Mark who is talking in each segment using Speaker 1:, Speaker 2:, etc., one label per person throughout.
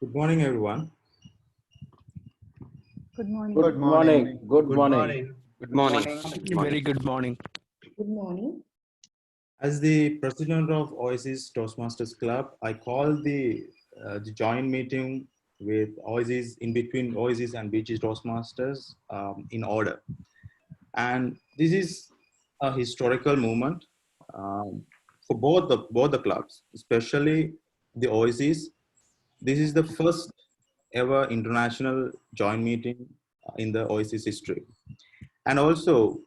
Speaker 1: Good morning, everyone.
Speaker 2: Good morning.
Speaker 3: Good morning.
Speaker 4: Good morning.
Speaker 5: Good morning.
Speaker 6: Very good morning.
Speaker 2: Good morning.
Speaker 1: As the president of Oasis Toastmasters Club, I call the joint meeting with Oasis in between Oasis and Beechi Toastmasters in order. And this is a historical moment for both the clubs, especially the Oasis. This is the first ever international joint meeting in the Oasis history. And also,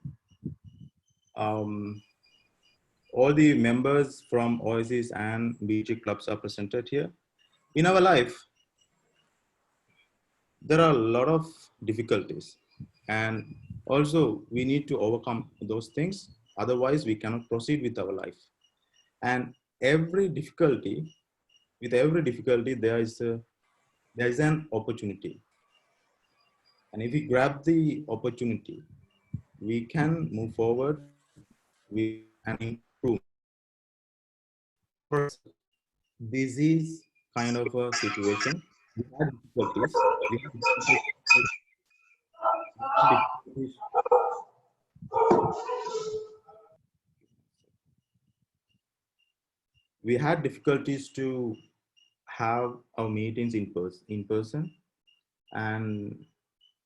Speaker 1: um, all the members from Oasis and Beechi clubs are presented here. In our life, there are a lot of difficulties, and also we need to overcome those things. Otherwise, we cannot proceed with our life. And every difficulty, with every difficulty, there is an opportunity. And if we grab the opportunity, we can move forward with an improvement. This is kind of a situation. We had difficulties. We had difficulties to have our meetings in person, and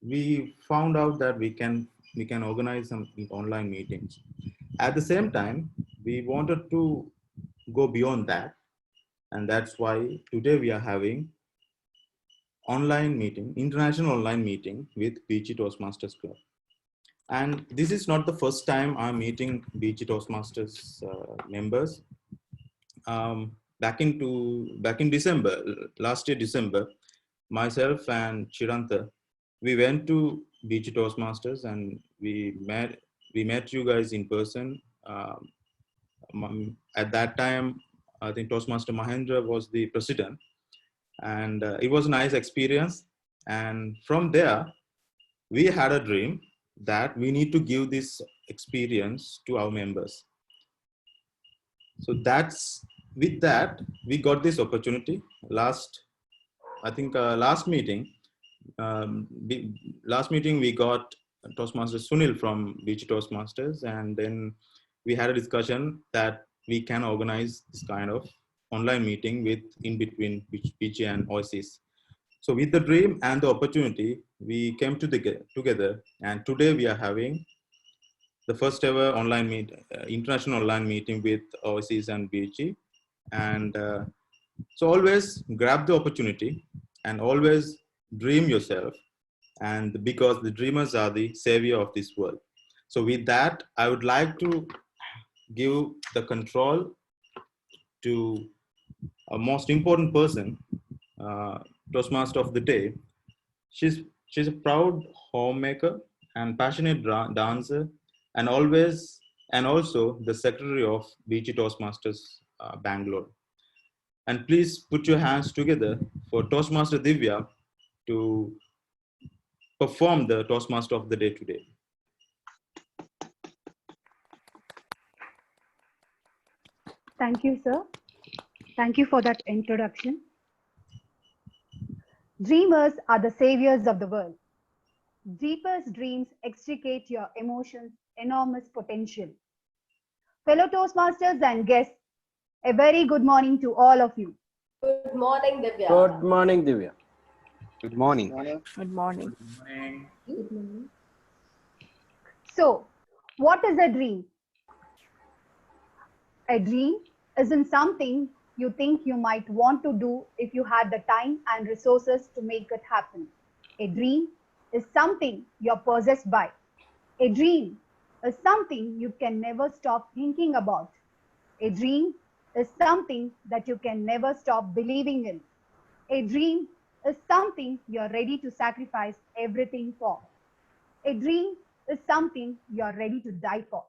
Speaker 1: we found out that we can organize some online meetings. At the same time, we wanted to go beyond that, and that's why today we are having international online meeting with Beechi Toastmasters Club. And this is not the first time I'm meeting Beechi Toastmasters members. Back in December, last year December, myself and Chiranta, we went to Beechi Toastmasters and we met you guys in person. At that time, I think Toastmaster Mahendra was the president, and it was a nice experience. And from there, we had a dream that we need to give this experience to our members. So with that, we got this opportunity last meeting. Last meeting, we got Toastmaster Sunil from Beechi Toastmasters, and then we had a discussion that we can organize this kind of online meeting in between Beechi and Oasis. So with the dream and the opportunity, we came together, and today we are having the first ever international online meeting with Oasis and Beechi. And so always grab the opportunity and always dream yourself, and because the dreamers are the savior of this world. So with that, I would like to give the control to a most important person, Toastmaster of the day. She's a proud homemaker and passionate dancer, and also the secretary of Beechi Toastmasters Bangalore. And please put your hands together for Toastmaster Divya to perform the Toastmaster of the day today.
Speaker 2: Thank you, sir. Thank you for that introduction. Dreamers are the saviors of the world. Deepest dreams extricate your emotions' enormous potential. Fellow Toastmasters and guests, a very good morning to all of you.
Speaker 7: Good morning, Divya.
Speaker 4: Good morning, Divya.
Speaker 5: Good morning.
Speaker 6: Good morning.
Speaker 7: Good morning.
Speaker 2: So, what is a dream? A dream isn't something you think you might want to do if you had the time and resources to make it happen. A dream is something you're possessed by. A dream is something you can never stop thinking about. A dream is something that you can never stop believing in. A dream is something you're ready to sacrifice everything for. A dream is something you're ready to die for.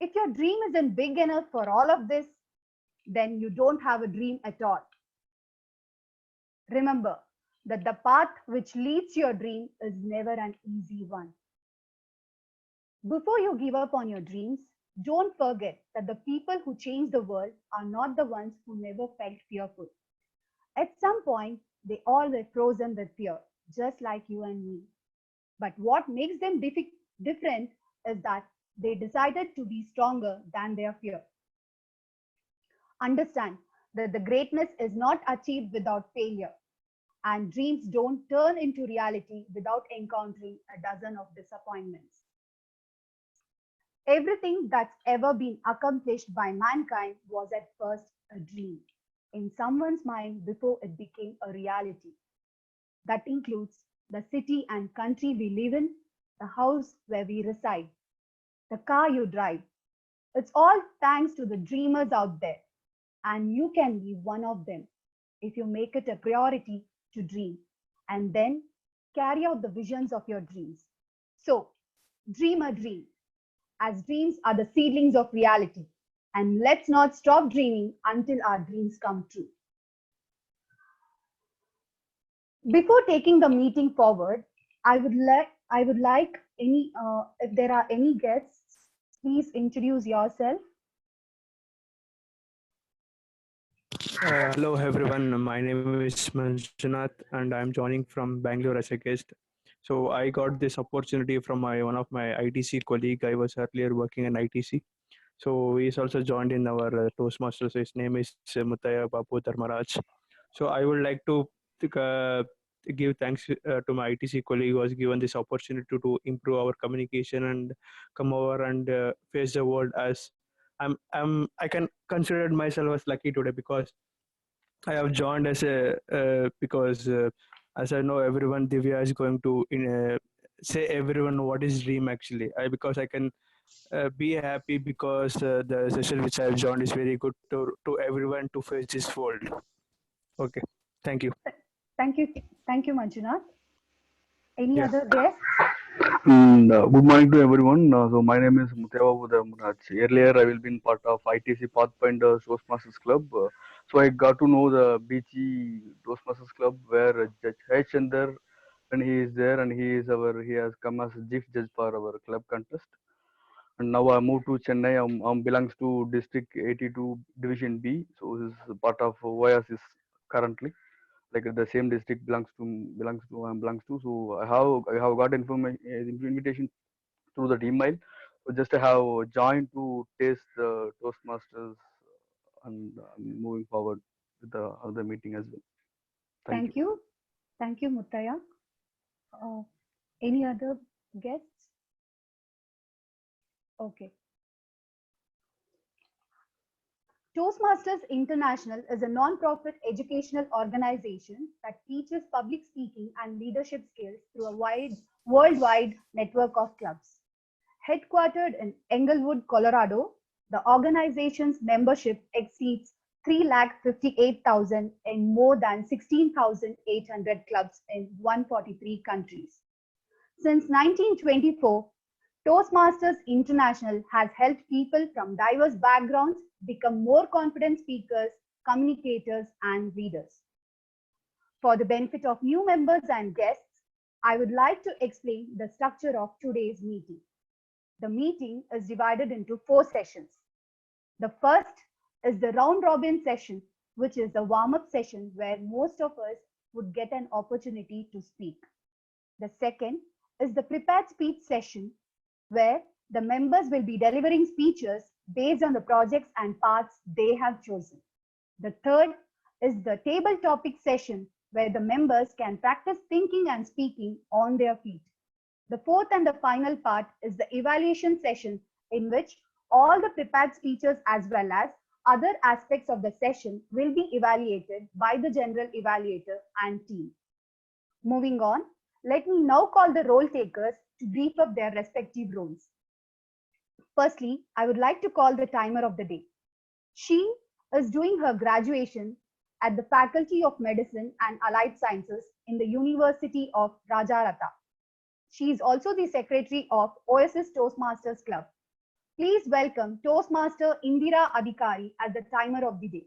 Speaker 2: If your dream isn't big enough for all of this, then you don't have a dream at all. Remember that the path which leads to your dream is never an easy one. Before you give up on your dreams, don't forget that the people who change the world are not the ones who never felt fearful. At some point, they all were frozen with fear, just like you and me. But what makes them different is that they decided to be stronger than their fear. Understand that the greatness is not achieved without failure, and dreams don't turn into reality without encountering a dozen of disappointments. Everything that's ever been accomplished by mankind was at first a dream in someone's mind before it became a reality. That includes the city and country we live in, the house where we reside, the car you drive. It's all thanks to the dreamers out there, and you can be one of them if you make it a priority to dream and then carry out the visions of your dreams. So, dream a dream, as dreams are the seedlings of reality. And let's not stop dreaming until our dreams come true. Before taking the meeting forward, I would like any if there are any guests, please introduce yourself.
Speaker 6: Hello everyone, my name is Manjunath and I'm joining from Bangalore as a guest. So I got this opportunity from my one of my ITC colleague. I was earlier working in ITC. So he's also joined in our Toastmasters. His name is Mutaya Babu Dharmaraj. So I would like to uh, give thanks to my ITC colleague who has given this opportunity to improve our communication and come over and face the world as I can consider myself as lucky today because I have joined as a because as I know everyone Divya is going to say everyone what is dream actually. Because I can be happy because the session which I have joined is very good to everyone to face this world. Okay, thank you.
Speaker 2: Thank you, thank you, Manjunath. Any
Speaker 6: Yeah.
Speaker 2: other guests?
Speaker 3: Good morning to everyone. So my name is Muteva Budamraj. Earlier, I will be part of ITC Pathfinder Toastmasters Club. So I got to know the Beechi Toastmasters Club where Judge H. Chandar and he is there and he has come as a chief judge for our club contest. And now I moved to Chennai. Belongs to District 82 Division B. So this is part of Oasis currently like the same district belongs to. So I have got information invitation through the email. So just I have joined to taste the Toastmasters and moving forward with the other meeting as well. Thank you.
Speaker 2: Thank you, Mutaya. Uh, any other guests? Okay. Toastmasters International is a non-profit educational organization that teaches public speaking and leadership skills through a worldwide network of clubs. Headquartered in Englewood, Colorado, the organization's membership exceeds 358,000 in more than 16,800 clubs in 143 countries. Since 1924, Toastmasters International has helped people from diverse backgrounds become more confident speakers, communicators, and leaders. For the benefit of new members and guests, I would like to explain the structure of today's meeting. The meeting is divided into 4 sessions. The first is the round robin session, which is the warm-up session where most of us would get an opportunity to speak. The second is the prepared speech session, where the members will be delivering speeches based on the projects and paths they have chosen. The third is the table topic session, where the members can practice thinking and speaking on their feet. The fourth and the final part is the evaluation session, in which all the prepared speeches as well as other aspects of the session will be evaluated by the general evaluator and team. Moving on, let me now call the role takers to brief up their respective roles. Firstly, I would like to call the timer of the day. She is doing her graduation at the Faculty of Medicine and Allied Sciences in the University of Rajarata. She is also the secretary of Oasis Toastmasters Club. Please welcome Toastmaster Indira Adhikari as the timer of the day.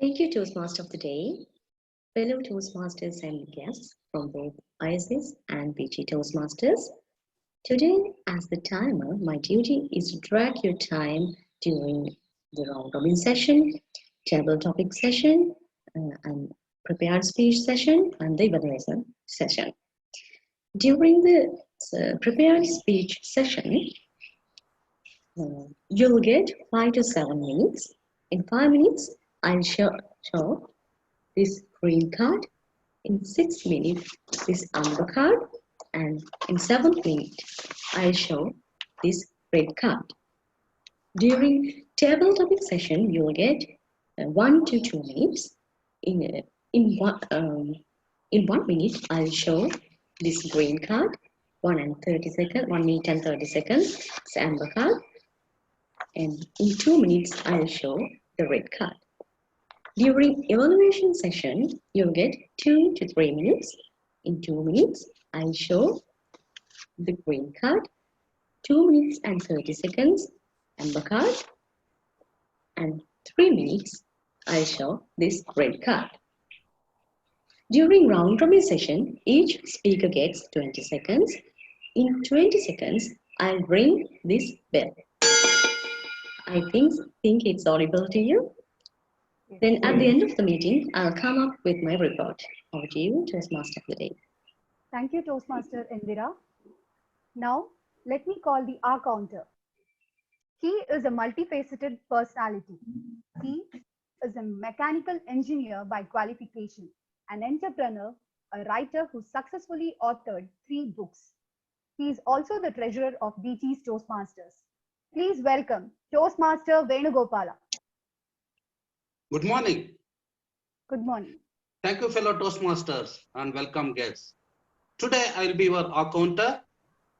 Speaker 5: Thank you, Toastmaster of the Day. Fellow Toastmasters and guests from both Oasis and Beechi Toastmasters, Today, as the timer, my duty is to track your time during the round robin session, table topic session, and prepared speech session, and the evaluation session. During the prepared speech session, you'll get 5 to 7 minutes. In 5 minutes, I'll show this green card. In 6 minutes, this amber card. And in 7 minutes, I'll show this red card. During table topic session, you'll get 1 to 2 minutes. In 1 minute, I'll show this green card. 1 minute and 30 seconds, it's amber card. And in 2 minutes, I'll show the red card. During evaluation session, you'll get 2 to 3 minutes. In 2 minutes, I'll show the green card. 2 minutes and 30 seconds, amber card. And 3 minutes, I'll show this red card. During round robin session, each speaker gets 20 seconds. In 20 seconds, I'll ring this bell. I think it's audible to you. Then at the end of the meeting, I'll come up with my report. Over to you, Toastmaster of the day.
Speaker 2: Thank you, Toastmaster Indira. Now, let me call the R counter. He is a multifaceted personality. He is a mechanical engineer by qualification, an entrepreneur, a writer who successfully authored 3 books. He is also the treasurer of Beechi's Toastmasters. Please welcome Toastmaster Venugopala.
Speaker 8: Good morning.
Speaker 2: Good morning.
Speaker 8: Thank you, fellow Toastmasters, and welcome guests. Today, I will be your accounter.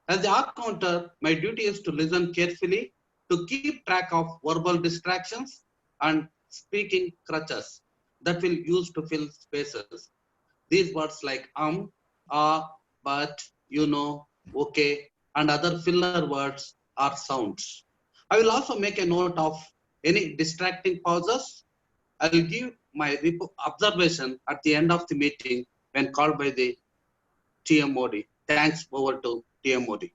Speaker 8: As the accounter, my duty is to listen carefully, to keep track of verbal distractions and speaking crutches that will use to fill spaces. These words like but, you know, okay, and other filler words are sounds. I will also make a note of any distracting pauses. I will give my observation at the end of the meeting when called by the TMOD. Thanks, over to TMOD.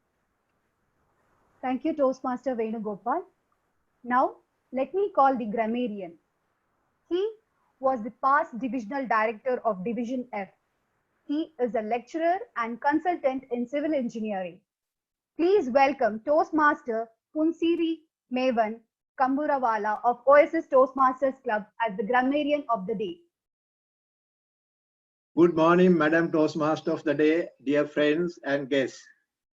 Speaker 2: Thank you, Toastmaster Venugopal. Now, let me call the grammarian. He was the past divisional director of Division F. He is a lecturer and consultant in civil engineering. Please welcome Toastmaster Punsiri Mevan Kamburawala of Oasis Toastmasters Club as the grammarian of the day.
Speaker 9: Good morning, Madam Toastmaster of the day, dear friends and guests.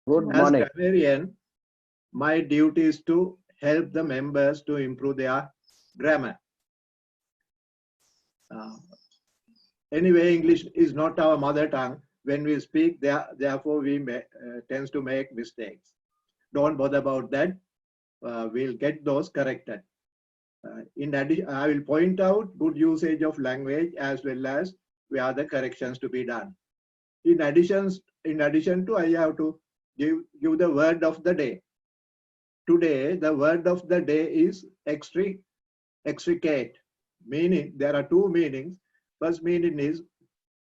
Speaker 4: Good morning.
Speaker 9: As grammarian, my duty is to help the members to improve their grammar. Anyway, English is not our mother tongue. When we speak, therefore we tends to make mistakes. Don't bother about that. We'll get those corrected. In addition, I will point out good usage of language as well as where the corrections to be done. In addition to, I have to give the word of the day. Today, the word of the day is extricate. Meaning, there are 2 meanings. First meaning is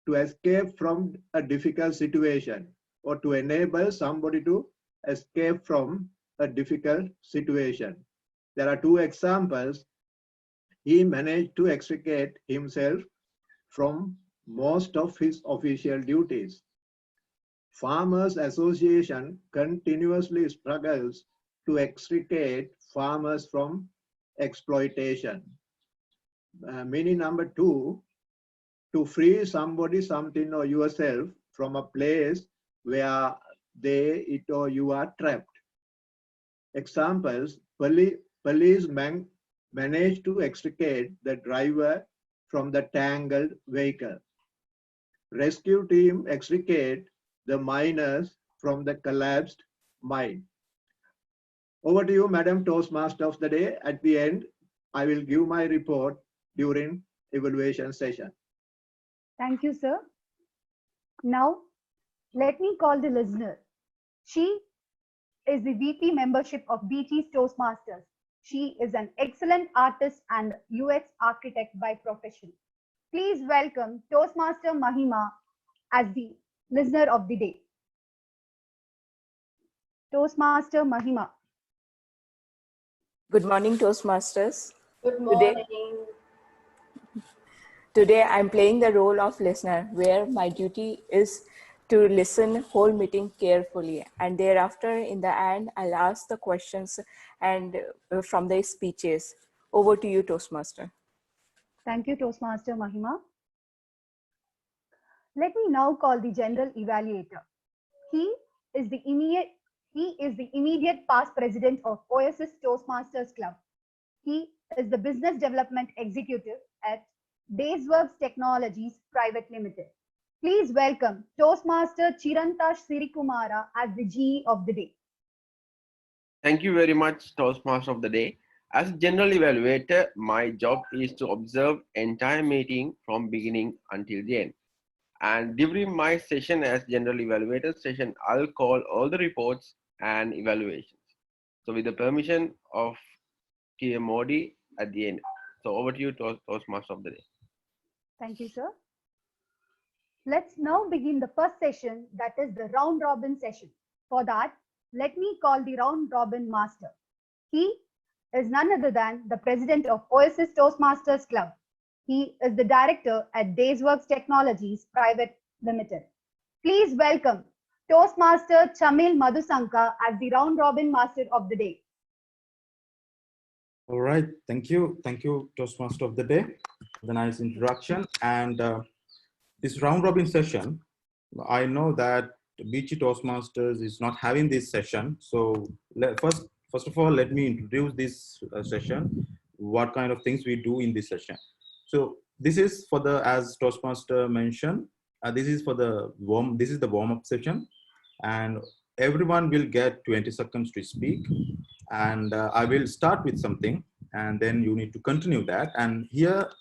Speaker 9: to escape from a difficult situation or to enable somebody to escape from a difficult situation. There are 2 examples. He managed to extricate himself from most of his official duties. Farmers Association continuously struggles to extricate farmers from exploitation. Meaning number 2, to free somebody, something, or yourself from a place where it or you are trapped. Examples, policemen managed to extricate the driver from the tangled vehicle. Rescue team extricate the miners from the collapsed mine. Over to you, Madam Toastmaster of the day. At the end, I will give my report during evaluation session.
Speaker 2: Thank you, sir. Now, let me call the listener. She is the VP membership of Beechi's Toastmasters. She is an excellent artist and UX architect by profession. Please welcome Toastmaster Mahima as the listener of the day. Toastmaster Mahima.
Speaker 10: Good morning, Toastmasters.
Speaker 7: Good morning.
Speaker 10: Today I'm playing the role of listener, where my duty is to listen whole meeting carefully, and thereafter in the end I'll ask the questions and from the speeches. Over to you, Toastmaster.
Speaker 2: Thank you, Toastmaster Mahima. Let me now call the general evaluator. He is the immediate past president of Oasis Toastmasters Club. He is the business development executive at Daysworks Technologies Private Limited. Please welcome Toastmaster Chirantash Sirikumara as the GE of the day.
Speaker 11: Thank you very much, Toastmaster of the day. As general evaluator, my job is to observe entire meeting from beginning until the end. And during my session as general evaluator session, I'll call all the reports and evaluations. So with the permission of TMOD at the end. So over to you, Toastmaster of the day.
Speaker 2: Thank you, sir. Let's now begin the first session, that is the round robin session. For that, let me call the round robin master. He is none other than the president of Oasis Toastmasters Club. He is the director at Daysworks Technologies Private Limited. Please welcome Toastmaster Chamil Madhusanka as the round robin master of the day.
Speaker 1: All right, thank you, Toastmaster of the day, for the nice introduction. And this round robin session, I know that Beechi Toastmasters is not having this session. So first of all, let me introduce this session, what kind of things we do in this session. So this is for the, as Toastmaster mentioned, this is the warm-up session, and everyone will get 20 seconds to speak. And I will start with something, and then you need to continue that. And here,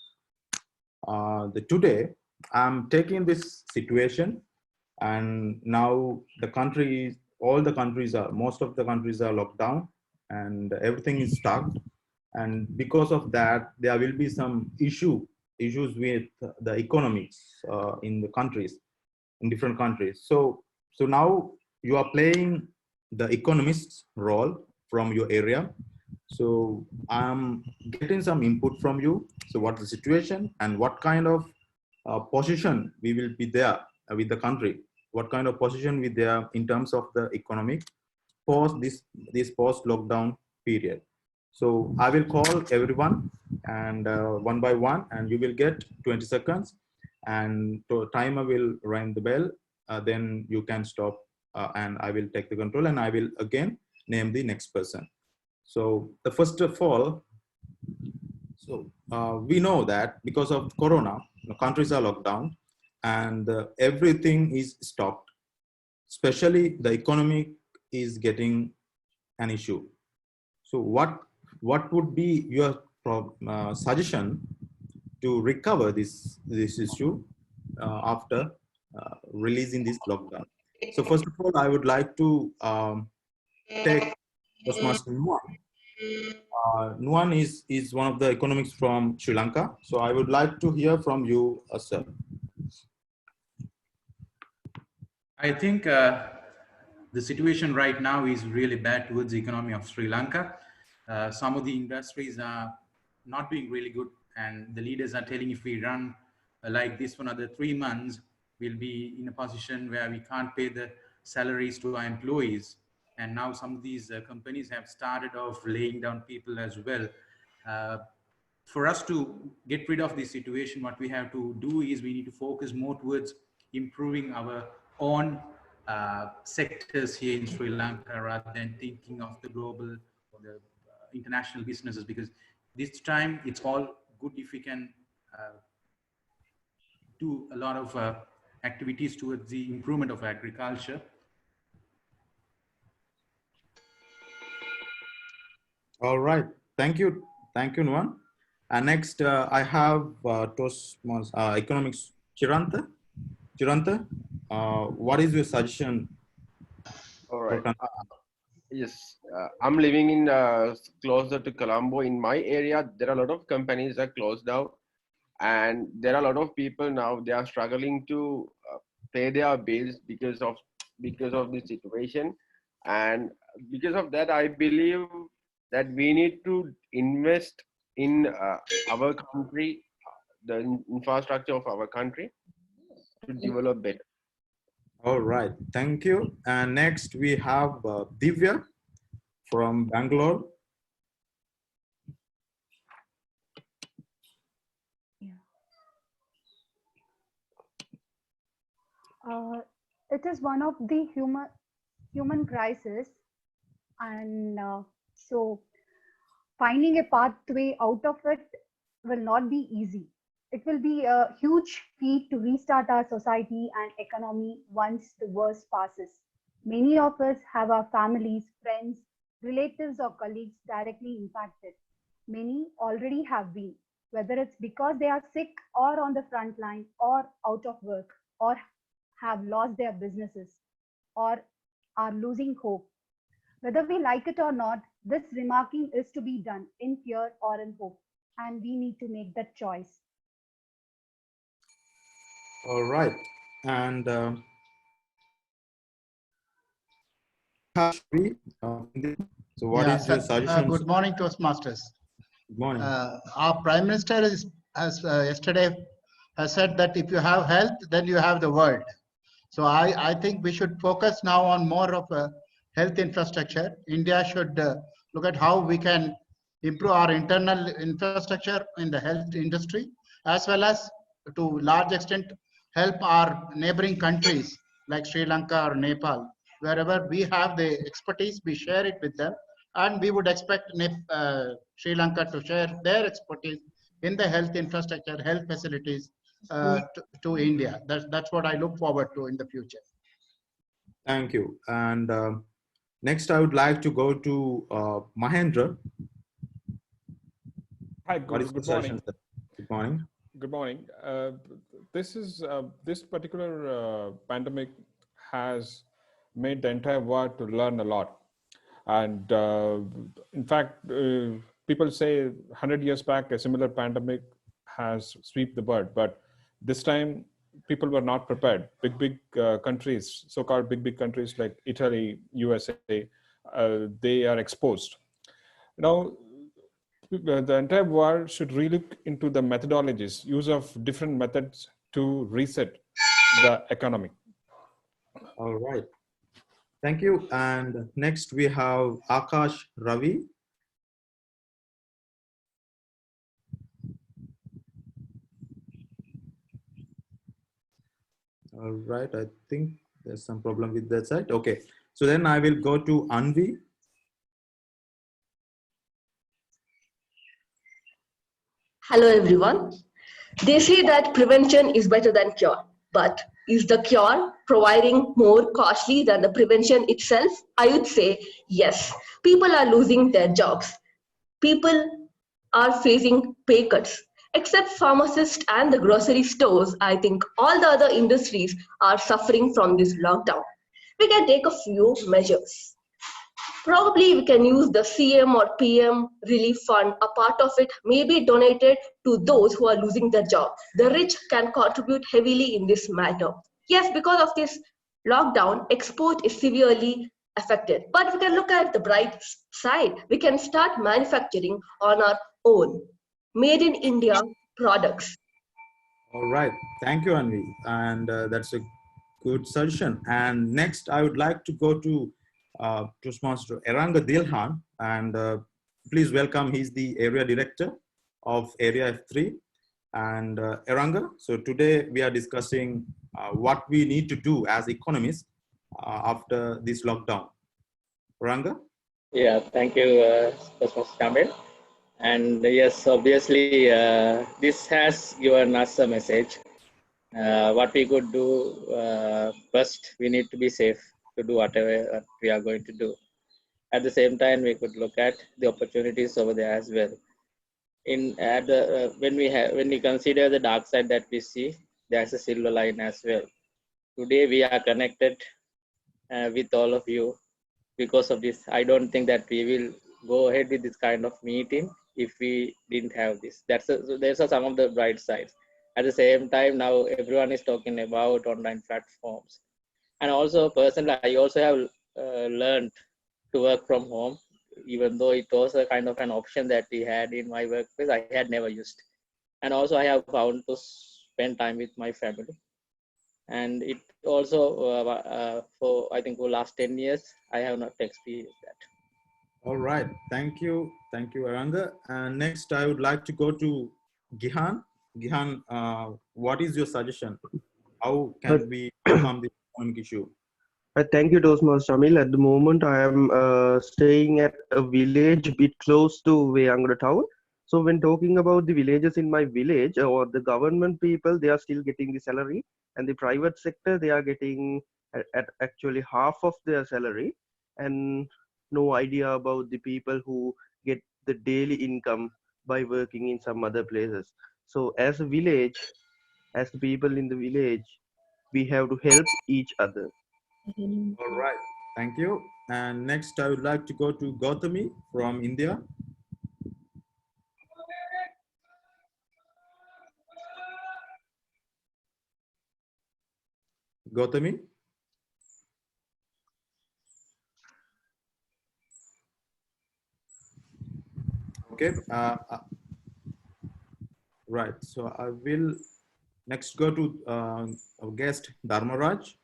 Speaker 1: today, I'm taking this situation, and now most of the countries are locked down, and everything is stuck. And because of that, there will be some issues with the economics in different countries. So now you are playing the economist's role from your area. So I'm getting some input from you. So what's the situation and what kind of position we will be there with the country? What kind of position we there in terms of the economic post this post lockdown period? So I will call everyone and one by one, and you will get 20 seconds, and the timer will ring the bell. Then you can stop, and I will take the control, and I will again name the next person. So the first of all, we know that because of Corona, the countries are locked down, and everything is stopped. Especially the economy is getting an issue. So what would be your suggestion to recover this issue after releasing this lockdown? So first of all, I would like to take Toastmaster Nuwan. Nuwan is one of the economics from Sri Lanka. So I would like to hear from you, sir.
Speaker 12: I think the situation right now is really bad towards the economy of Sri Lanka. Some of the industries are not doing really good, and the leaders are telling if we run like this for another 3 months, we'll be in a position where we can't pay the salaries to our employees. And now some of these companies have started off laying down people as well. For us to get rid of this situation, what we have to do is we need to focus more towards improving our own sectors here in Sri Lanka rather than thinking of the global or the international businesses, because this time it's all good if we can do a lot of activities towards the improvement of agriculture.
Speaker 1: All right, thank you, Nuwan. Next, I have economics Chiranta. What is your suggestion?
Speaker 11: All right. Yes, I'm living in closer to Colombo. In my area, there are a lot of companies that closed down, and there are a lot of people now. They are struggling to pay their bills because of the situation. And because of that, I believe that we need to invest in our country, the infrastructure of our country to develop better.
Speaker 1: All right, thank you. And next we have Divya from Bangalore.
Speaker 2: It is one of the human crisis, and so finding a pathway out of it will not be easy. It will be a huge feat to restart our society and economy once the worst passes. Many of us have our families, friends, relatives, or colleagues directly impacted. Many already have been, whether it's because they are sick or on the front line or out of work or have lost their businesses or are losing hope. Whether we like it or not, this remarking is to be done in fear or in hope, and we need to make that choice.
Speaker 1: All right, and so what is your suggestion?
Speaker 13: Good morning, Toastmasters.
Speaker 1: Good morning.
Speaker 13: Our Prime Minister has yesterday has said that if you have health, then you have the world. So I think we should focus now on more of a health infrastructure. India should look at how we can improve our internal infrastructure in the health industry, as well as to large extent help our neighboring countries like Sri Lanka or Nepal. Wherever we have the expertise, we share it with them, and we would expect Sri Lanka to share their expertise in the health infrastructure, health facilities to India. That's what I look forward to in the future.
Speaker 1: Thank you. And next, I would like to go to Mahendra.
Speaker 14: Hi,
Speaker 1: What is
Speaker 14: good
Speaker 1: the
Speaker 14: morning.
Speaker 1: suggestion, sir? Good morning.
Speaker 14: Good morning. This particular pandemic has made the entire world to learn a lot. And in fact, people say 100 years back, a similar pandemic has swept the world. But this time, people were not prepared. Big countries, so-called big countries like Italy, USA, they are exposed. Now, the entire world should relook into the methodologies, use of different methods to reset the economy.
Speaker 1: All right. Thank you. And next we have Akash Ravi. All right. I think there's some problem with that side. Okay. So then I will go to Anvi.
Speaker 15: Hello everyone. They say that prevention is better than cure, but is the cure providing more costly than the prevention itself? I would say yes. People are losing their jobs. People are facing pay cuts. Except pharmacists and the grocery stores, I think all the other industries are suffering from this lockdown. We can take a few measures. Probably we can use the CM or PM relief fund. A part of it may be donated to those who are losing their job. The rich can contribute heavily in this matter. Yes, because of this lockdown, export is severely affected. But we can look at the bright side. We can start manufacturing on our own, made in India products.
Speaker 1: All right. Thank you, Anvi. And that's a good suggestion. And next, I would like to go to Toastmaster Eranga Dilhan. And please welcome, he's the area director of Area F3. And Eranga, so today we are discussing what we need to do as economists after this lockdown. Eranga?
Speaker 16: Yeah, thank you, Toastmaster Kamil. And yes, obviously, this has given us a message. What we could do, first, we need to be safe to do whatever we are going to do. At the same time, we could look at the opportunities over there as well. When we consider the dark side that we see, there's a silver line as well. Today, we are connected with all of you. Because of this, I don't think that we will go ahead with this kind of meeting if we didn't have this. So there's some of the bright sides. At the same time, now everyone is talking about online platforms. And also personally, I also have learned to work from home, even though it was a kind of an option that we had in my workplace. I had never used, and also I have found to spend time with my family. And it also for I think for last 10 years I have not experienced that.
Speaker 1: All right, thank you, Aranga. And next, I would like to go to Gihan. Gihan, what is your suggestion? How can we overcome this economic issue?
Speaker 17: Thank you, Toastmaster Shamil. At the moment, I am staying at a village bit close to Vayangada town. So when talking about the villages in my village or the government people, they are still getting the salary, and the private sector, they are getting at actually half of their salary, and no idea about the people who get the daily income by working in some other places. So as a village, as the people in the village, we have to help each other.
Speaker 1: All right, thank you. And next, I would like to go to Gautami from India. Gautami? Okay. Right. So I will next go to our guest, Dharmaraj.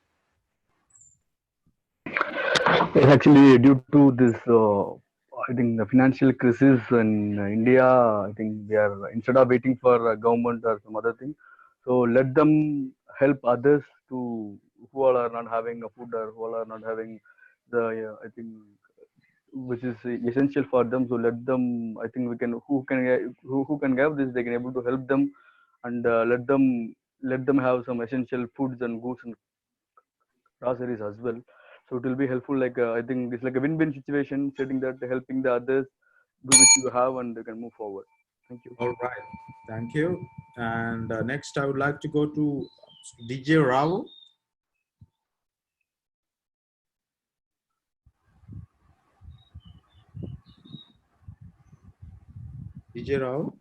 Speaker 3: Yes, actually, due to this, I think the financial crisis in India, I think we are instead of waiting for government or some other thing, so let them help others to who all are not having a food or who all are not having the I think which is essential for them. So let them. I think we can who can have this, they can able to help them, and let them have some essential foods and goods and groceries as well. So it will be helpful. Like I think it's like a win-win situation, setting that helping the others do which you have, and they can move forward. Thank you.
Speaker 1: All right, thank you. And next, I would like to go to DJ Rao. DJ Rao.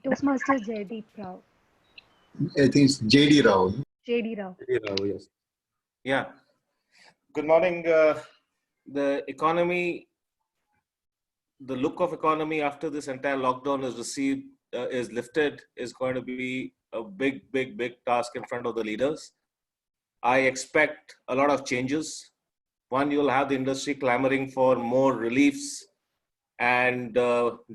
Speaker 2: Toastmaster Jaydeep Rao.
Speaker 18: I think it's JD Rao.
Speaker 2: JD Rao.
Speaker 1: JD Rao, yes.
Speaker 19: Yeah. Good morning. The economy, the look of economy after this entire lockdown is received, is lifted, is going to be a big task in front of the leaders. I expect a lot of changes. One, you'll have the industry clamoring for more reliefs and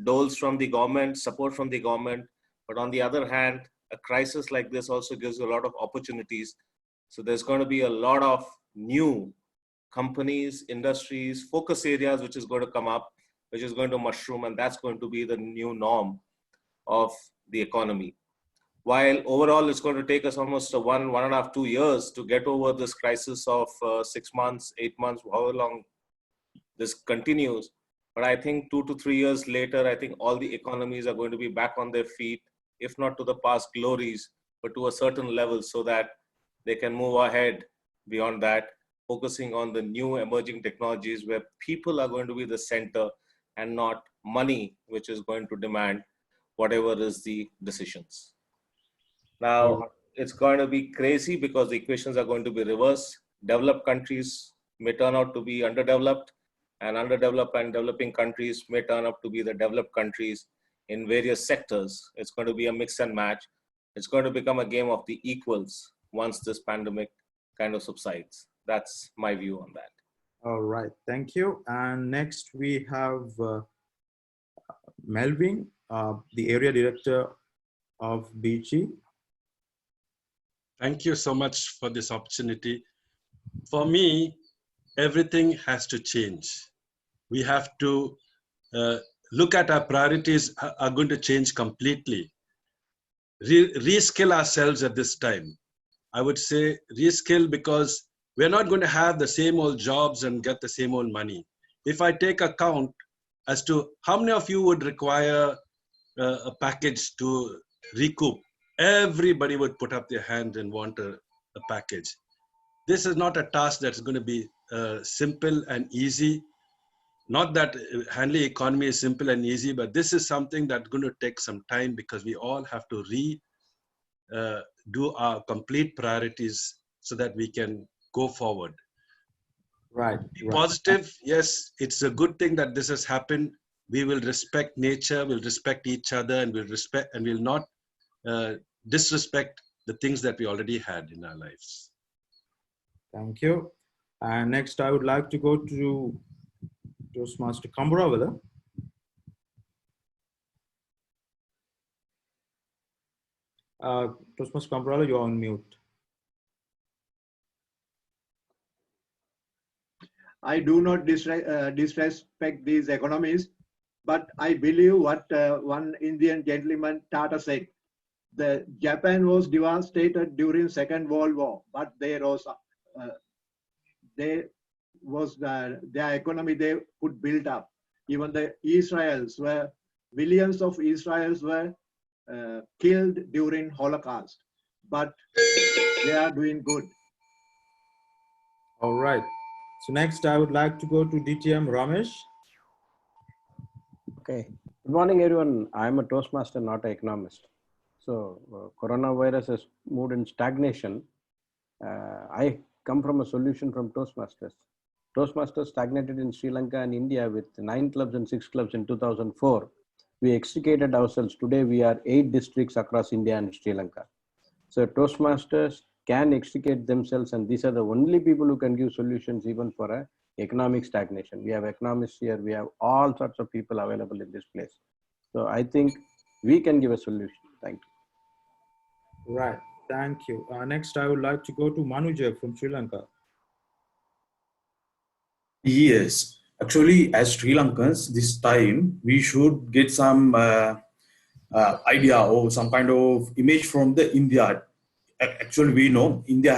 Speaker 19: doles from the government, support from the government. But on the other hand, a crisis like this also gives you a lot of opportunities. So there's going to be a lot of new companies, industries, focus areas, which is going to come up, which is going to mushroom, and that's going to be the new norm of the economy. While overall it's going to take us almost 1.5, 2 years to get over this crisis of 6 months, 8 months, however long this continues. But I think 2 to 3 years later, I think all the economies are going to be back on their feet, if not to the past glories, but to a certain level so that they can move ahead beyond that, focusing on the new emerging technologies where people are going to be the center and not money, which is going to demand whatever is the decisions. Now, it's going to be crazy because the equations are going to be reversed. Developed countries may turn out to be underdeveloped, and underdeveloped and developing countries may turn out to be the developed countries in various sectors. It's going to be a mix and match. It's going to become a game of the equals once this pandemic kind of subsides. That's my view on that.
Speaker 1: All right, thank you. And next we have Melvin, the area director of Beechi.
Speaker 20: Thank you so much for this opportunity. For me, everything has to change. We have to look at our priorities are going to change completely. Reskill ourselves at this time. I would say reskill because we're not going to have the same old jobs and get the same old money. If I take account as to how many of you would require a package to recoup, everybody would put up their hand and want a package. This is not a task that's going to be simple and easy. Not that handling economy is simple and easy, but this is something that's going to take some time because we all have to do our complete priorities so that we can go forward.
Speaker 1: Right.
Speaker 20: Be positive. Yes, it's a good thing that this has happened. We will respect nature, we'll respect each other, and we'll not disrespect the things that we already had in our lives.
Speaker 1: Thank you. And next, I would like to go to Toastmaster Kamburawala. Toastmaster Kamburawala, you're on mute.
Speaker 9: I do not disrespect these economies, but I believe what one Indian gentleman Tata said. The Japan was devastated during Second World War, but their economy they could build up. Even the millions of Israelis were killed during Holocaust, but they are doing good.
Speaker 1: All right. So next, I would like to go to DTM Ramesh.
Speaker 4: Okay. Good morning, everyone. I am a Toastmaster, not an economist. So coronavirus has moved in stagnation. I come from a solution from Toastmasters. Toastmasters stagnated in Sri Lanka and India with 9 clubs and 6 clubs in 2004. We extricated ourselves. Today, we are 8 districts across India and Sri Lanka. So Toastmasters can extricate themselves, and these are the only people who can give solutions even for a economic stagnation. We have economists here. We have all sorts of people available in this place. So I think we can give a solution. Thank you.
Speaker 1: Right. Thank you. Next, I would like to go to Manuja from Sri Lanka.
Speaker 21: Yes, actually, as Sri Lankans, this time we should get some idea or some kind of image from the India. Actually, we know India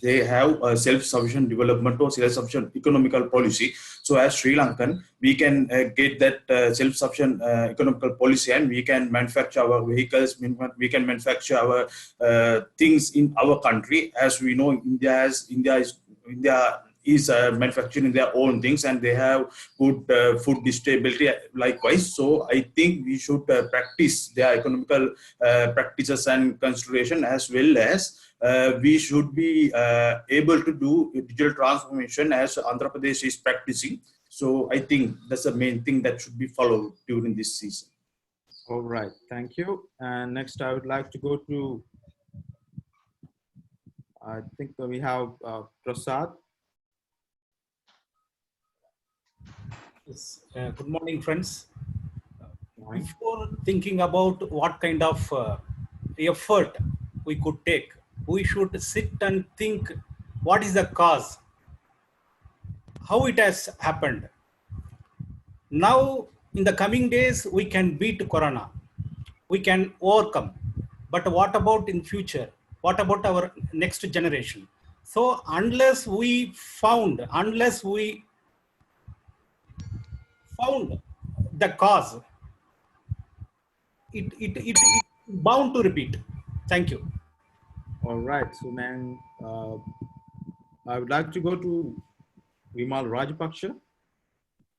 Speaker 21: they have a self-sufficient development or self-sufficient economical policy. So as Sri Lankan, we can get that self-sufficient economical policy, and we can manufacture our vehicles, we can manufacture our things in our country. As we know, India is manufacturing their own things, and they have good food stability likewise. So I think we should practice their economical practices and consideration, as well as we should be able to do digital transformation as Andhra Pradesh is practicing. So I think that's the main thing that should be followed during this season.
Speaker 1: All right, thank you. And next I would like to go to, I think we have Prasad.
Speaker 22: Yes. Good morning, friends. Before thinking about what kind of effort we could take, we should sit and think what is the cause, how it has happened. Now, in the coming days, we can beat Corona, we can overcome. But what about in future? What about our next generation? So unless we found the cause, it bound to repeat. Thank you.
Speaker 1: All right, so man, I would like to go to Vimal Rajpaksha,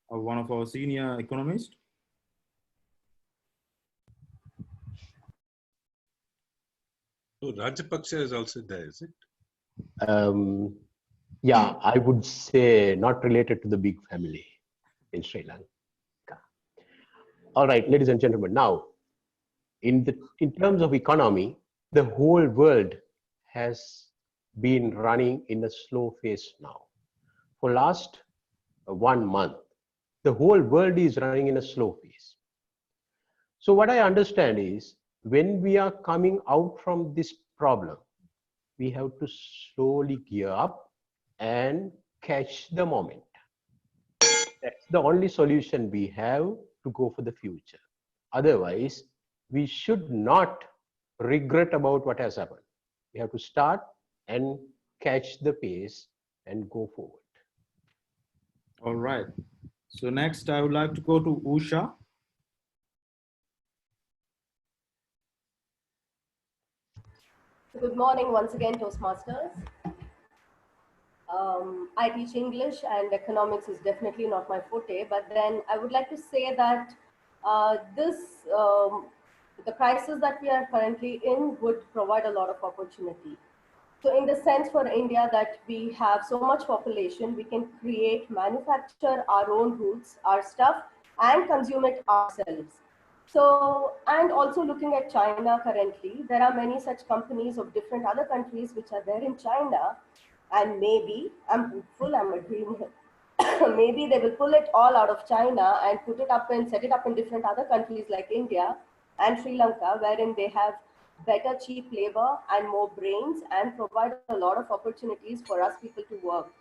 Speaker 1: one of our senior economists.
Speaker 20: So Rajpaksha is also there, is it?
Speaker 23: Yeah, I would say not related to the big family in Sri Lanka. All right, ladies and gentlemen, now in terms of economy, the whole world has been running in a slow phase now. For last 1 month, the whole world is running in a slow phase. So what I understand is when we are coming out from this problem, we have to slowly gear up and catch the moment. That's the only solution we have to go for the future. Otherwise, we should not regret about what has happened. We have to start and catch the pace and go forward.
Speaker 1: All right. So next, I would like to go to Usha.
Speaker 7: Good morning once again, Toastmasters. I teach English, and economics is definitely not my forte, but then I would like to say that the crisis that we are currently in would provide a lot of opportunity. So in the sense for India that we have so much population, we can create, manufacture our own goods, our stuff, and consume it ourselves. So, and also looking at China currently, there are many such companies of different other countries which are there in China, and maybe, I'm hopeful, I'm a dreamer, maybe they will pull it all out of China and put it up and set it up in different other countries like India and Sri Lanka, wherein they have better cheap labor and more brains and provide a lot of opportunities for us people to work.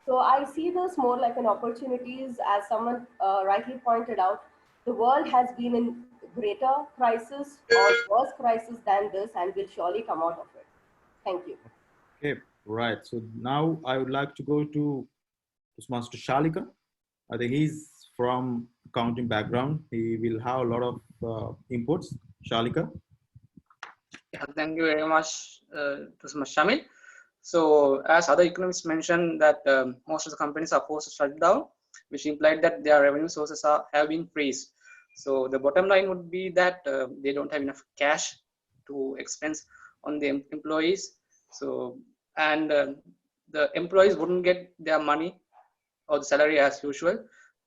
Speaker 7: So I see this more like an opportunities, as someone rightly pointed out. The world has been in greater crisis or worse crisis than this, and will surely come out of it. Thank you.
Speaker 1: Okay, right. So now I would like to go to Master Shalika. I think he's from accounting background. He will have a lot of inputs. Shalika.
Speaker 5: Yeah, thank you very much, Shamil. So, as other economists mentioned, that most of the companies are forced to shut down, which implied that their revenue sources have been freezed. So, the bottom line would be that they don't have enough cash to expense on the employees. So, and the employees wouldn't get their money or the salary as usual,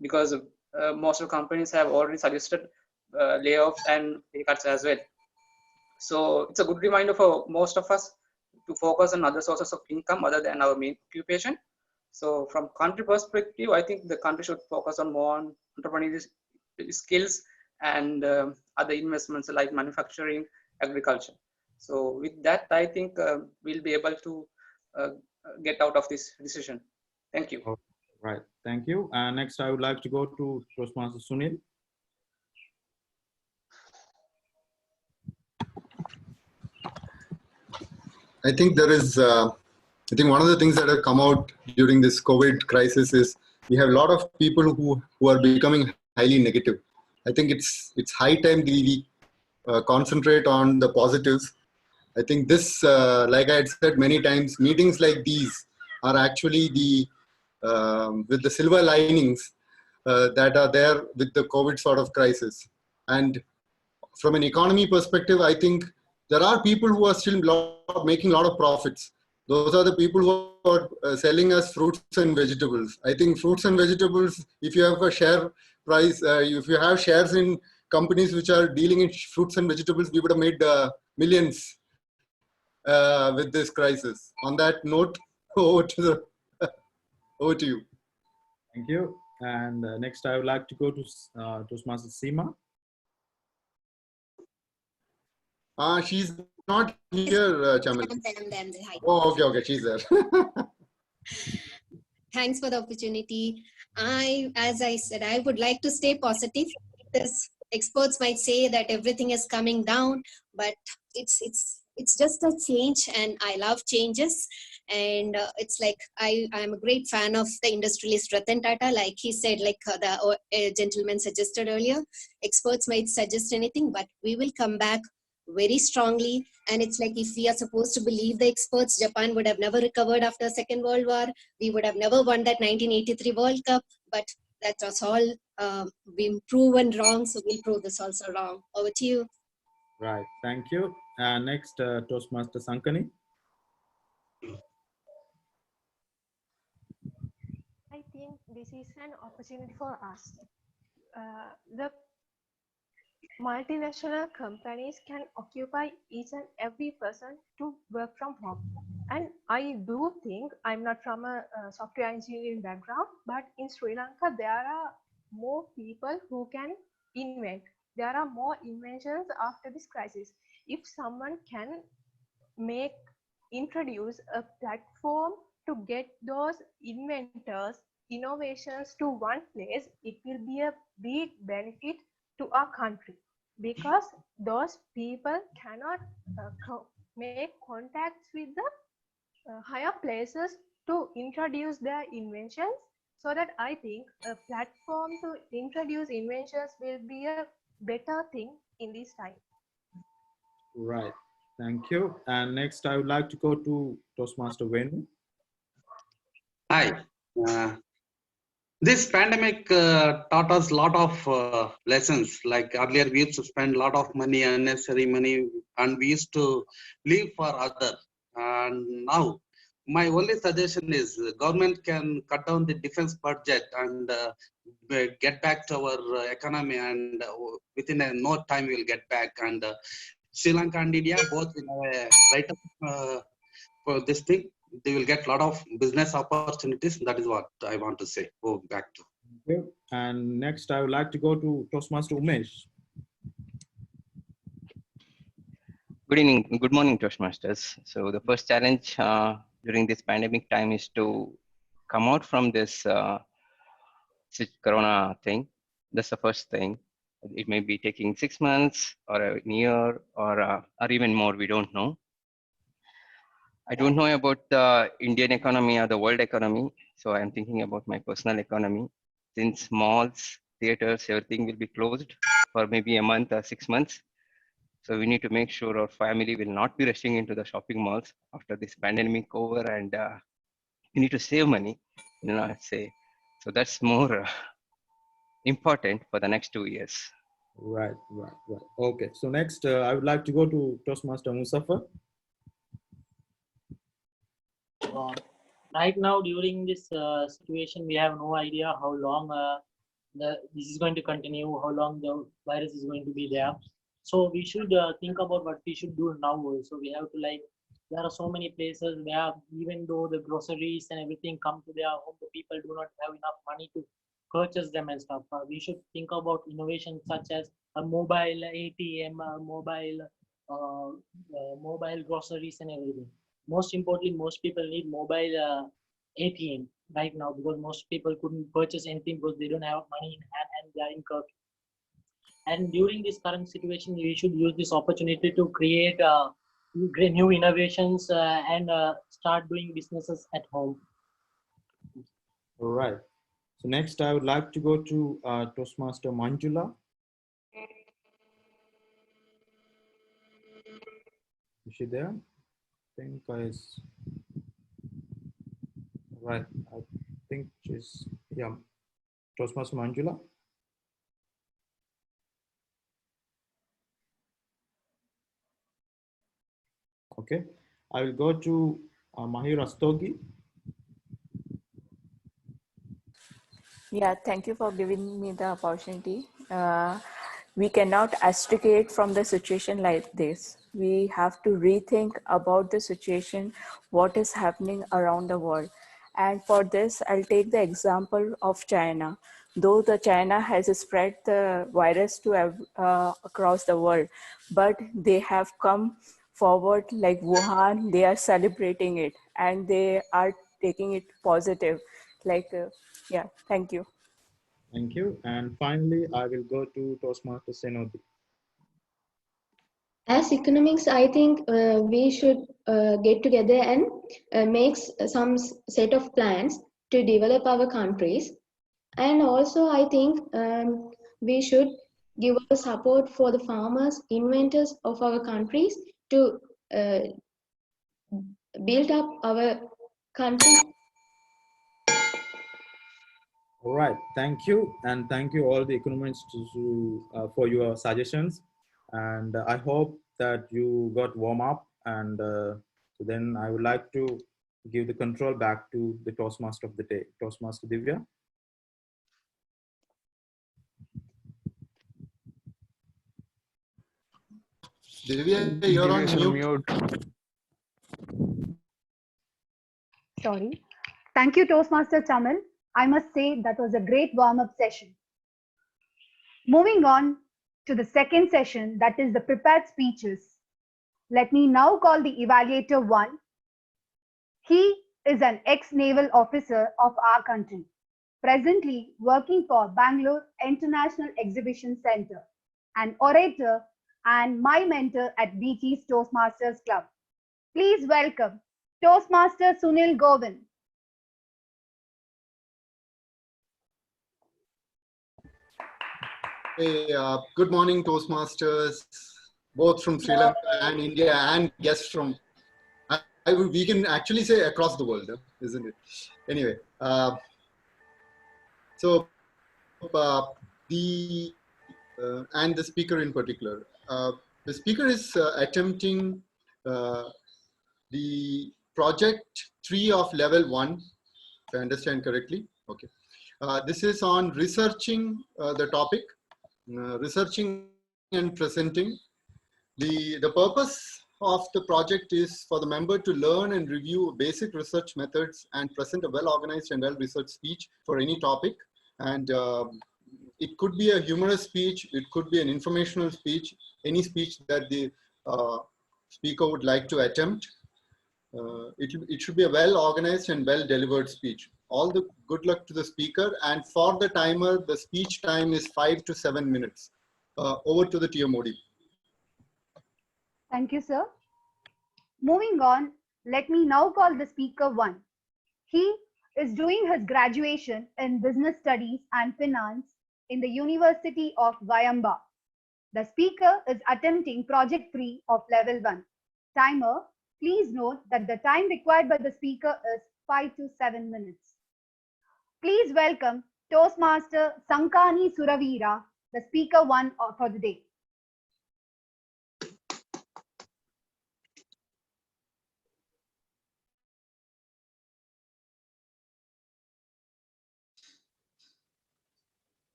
Speaker 5: because most of the companies have already suggested layoffs and pay cuts as well. So it's a good reminder for most of us to focus on other sources of income other than our main occupation. So from country perspective, I think the country should focus on more on entrepreneurial skills and other investments like manufacturing, agriculture. So with that, I think we'll be able to get out of this decision. Thank you.
Speaker 1: Oh, right. Thank you. Next, I would like to go to Toastmaster Sunil.
Speaker 18: I think there is, I think one of the things that have come out during this COVID crisis is we have a lot of people who are becoming highly negative. I think it's high time we concentrate on the positives. I think this, like I had said many times, meetings like these are actually the, with the silver linings that are there with the COVID sort of crisis. And from an economy perspective, I think there are people who are still making a lot of profits. Those are the people who are selling us fruits and vegetables. I think fruits and vegetables, if you have a share price, if you have shares in companies which are dealing in fruits and vegetables, we would have made millions with this crisis. On that note, over to you.
Speaker 1: Thank you. And next, I would like to go to Toastmaster Seema.
Speaker 18: She's not here, Chamil. Oh, okay, she's there.
Speaker 6: Thanks for the opportunity. As I said, I would like to stay positive. Because experts might say that everything is coming down, but it's just a change, and I love changes. And it's like I'm a great fan of the industrialist Ratan Tata. Like he said, like the gentleman suggested earlier, experts might suggest anything, but we will come back very strongly. And it's like, if we are supposed to believe the experts, Japan would have never recovered after Second World War. We would have never won that 1983 World Cup. But that was all been proven wrong. So we'll prove this also wrong. Over to you.
Speaker 1: Right. Thank you. Next, Toastmaster Sankani.
Speaker 8: I think this is an opportunity for us. The multinational companies can occupy each and every person to work from home. And I do think, I'm not from a software engineering background, but in Sri Lanka, there are more people who can invent. There are more inventions after this crisis. If someone can introduce a platform to get those inventors, innovations to one place, it will be a big benefit to our country, because those people cannot make contacts with the higher places to introduce their inventions. So that I think a platform to introduce inventions will be a better thing in this time.
Speaker 1: Right. Thank you. And next, I would like to go to Toastmaster Venu.
Speaker 24: Hi. This pandemic taught us a lot of lessons. Like earlier, we used to spend a lot of money, unnecessary money, and we used to live for others. And now, my only suggestion is government can cut down the defense budget and get back to our economy, and within no time we will get back. And Sri Lanka and India both will have a right for this thing. They will get a lot of business opportunities. That is what I want to say. Go back to.
Speaker 1: Okay. And next, I would like to go to Toastmaster Umesh.
Speaker 10: Good evening, good morning, Toastmasters. So the first challenge during this pandemic time is to come out from this corona thing. That's the first thing. It may be taking 6 months or a year or even more, we don't know. I don't know about the Indian economy or the world economy. So I'm thinking about my personal economy. Since malls, theaters, everything will be closed for maybe a month or 6 months. So we need to make sure our family will not be rushing into the shopping malls after this pandemic over, and we need to save money, I'd say. So that's more important for the next 2 years.
Speaker 1: Right. Okay. So next, I would like to go to Toastmaster Musaffar.
Speaker 11: Right now, during this situation, we have no idea how long this is going to continue, how long the virus is going to be there. So we should think about what we should do now also. We have to there are so many places where even though the groceries and everything come to their home, the people do not have enough money to purchase them and stuff. We should think about innovation such as a mobile ATM, mobile groceries and everything. Most importantly, most people need mobile ATM right now because most people couldn't purchase anything because they don't have money in hand and they are in curfew. And during this current situation, we should use this opportunity to create new innovations and start doing businesses at home.
Speaker 1: All right. So next, I would like to go to Toastmaster Manjula. Is she there? I think right. I think she's, yeah. Toastmaster Manjula. Okay. I will go to Mahir Rastogi.
Speaker 12: Yeah, thank you for giving me the opportunity. We cannot extricate from the situation like this. We have to rethink about the situation, what is happening around the world. And for this, I'll take the example of China. Though the China has spread the virus to across the world, but they have come forward like Wuhan, they are celebrating it and they are taking it positive. Yeah, thank you.
Speaker 1: Thank you. And finally, I will go to Toastmaster Senodi.
Speaker 13: As economics, I think we should get together and make some set of plans to develop our countries. And also, I think we should give our support for the farmers, inventors of our countries to build up our country.
Speaker 1: All right, thank you. And thank you all the economists for your suggestions. And I hope that you got warm up. And so then I would like to give the control back to the Toastmaster of the day, Toastmaster Divya.
Speaker 18: Divya, you're on mute.
Speaker 2: Sorry. Thank you, Toastmaster Chamal. I must say that was a great warm-up session. Moving on to the second session, that is the prepared speeches. Let me now call the evaluator 1. He is an ex-naval officer of our country, presently working for Bangalore International Exhibition Center, an orator and my mentor at Beechi's Toastmasters Club. Please welcome Toastmaster Sunil Govin.
Speaker 18: Hey, good morning, Toastmasters, both from Sri Lanka and India, and guests from, we can actually say across the world, isn't it? Anyway, so and the speaker in particular. The speaker is attempting the project 3 of level 1, if I understand correctly. Okay. This is on researching the topic, researching and presenting. The purpose of the project is for the member to learn and review basic research methods and present a well-organized and well-researched speech for any topic. And it could be a humorous speech, it could be an informational speech, any speech that the speaker would like to attempt. It should be a well-organized and well-delivered speech. All the good luck to the speaker, and for the timer, the speech time is 5 to 7 minutes. Over to the TMOD.
Speaker 2: Thank you, sir. Moving on, let me now call the speaker 1. He is doing his graduation in Business Studies and Finance in the University of Wayamba. The speaker is attempting project 3 of level 1. Timer, please note that the time required by the speaker is 5 to 7 minutes. Please welcome Toastmaster Sankani Suravira, the speaker 1 for the day.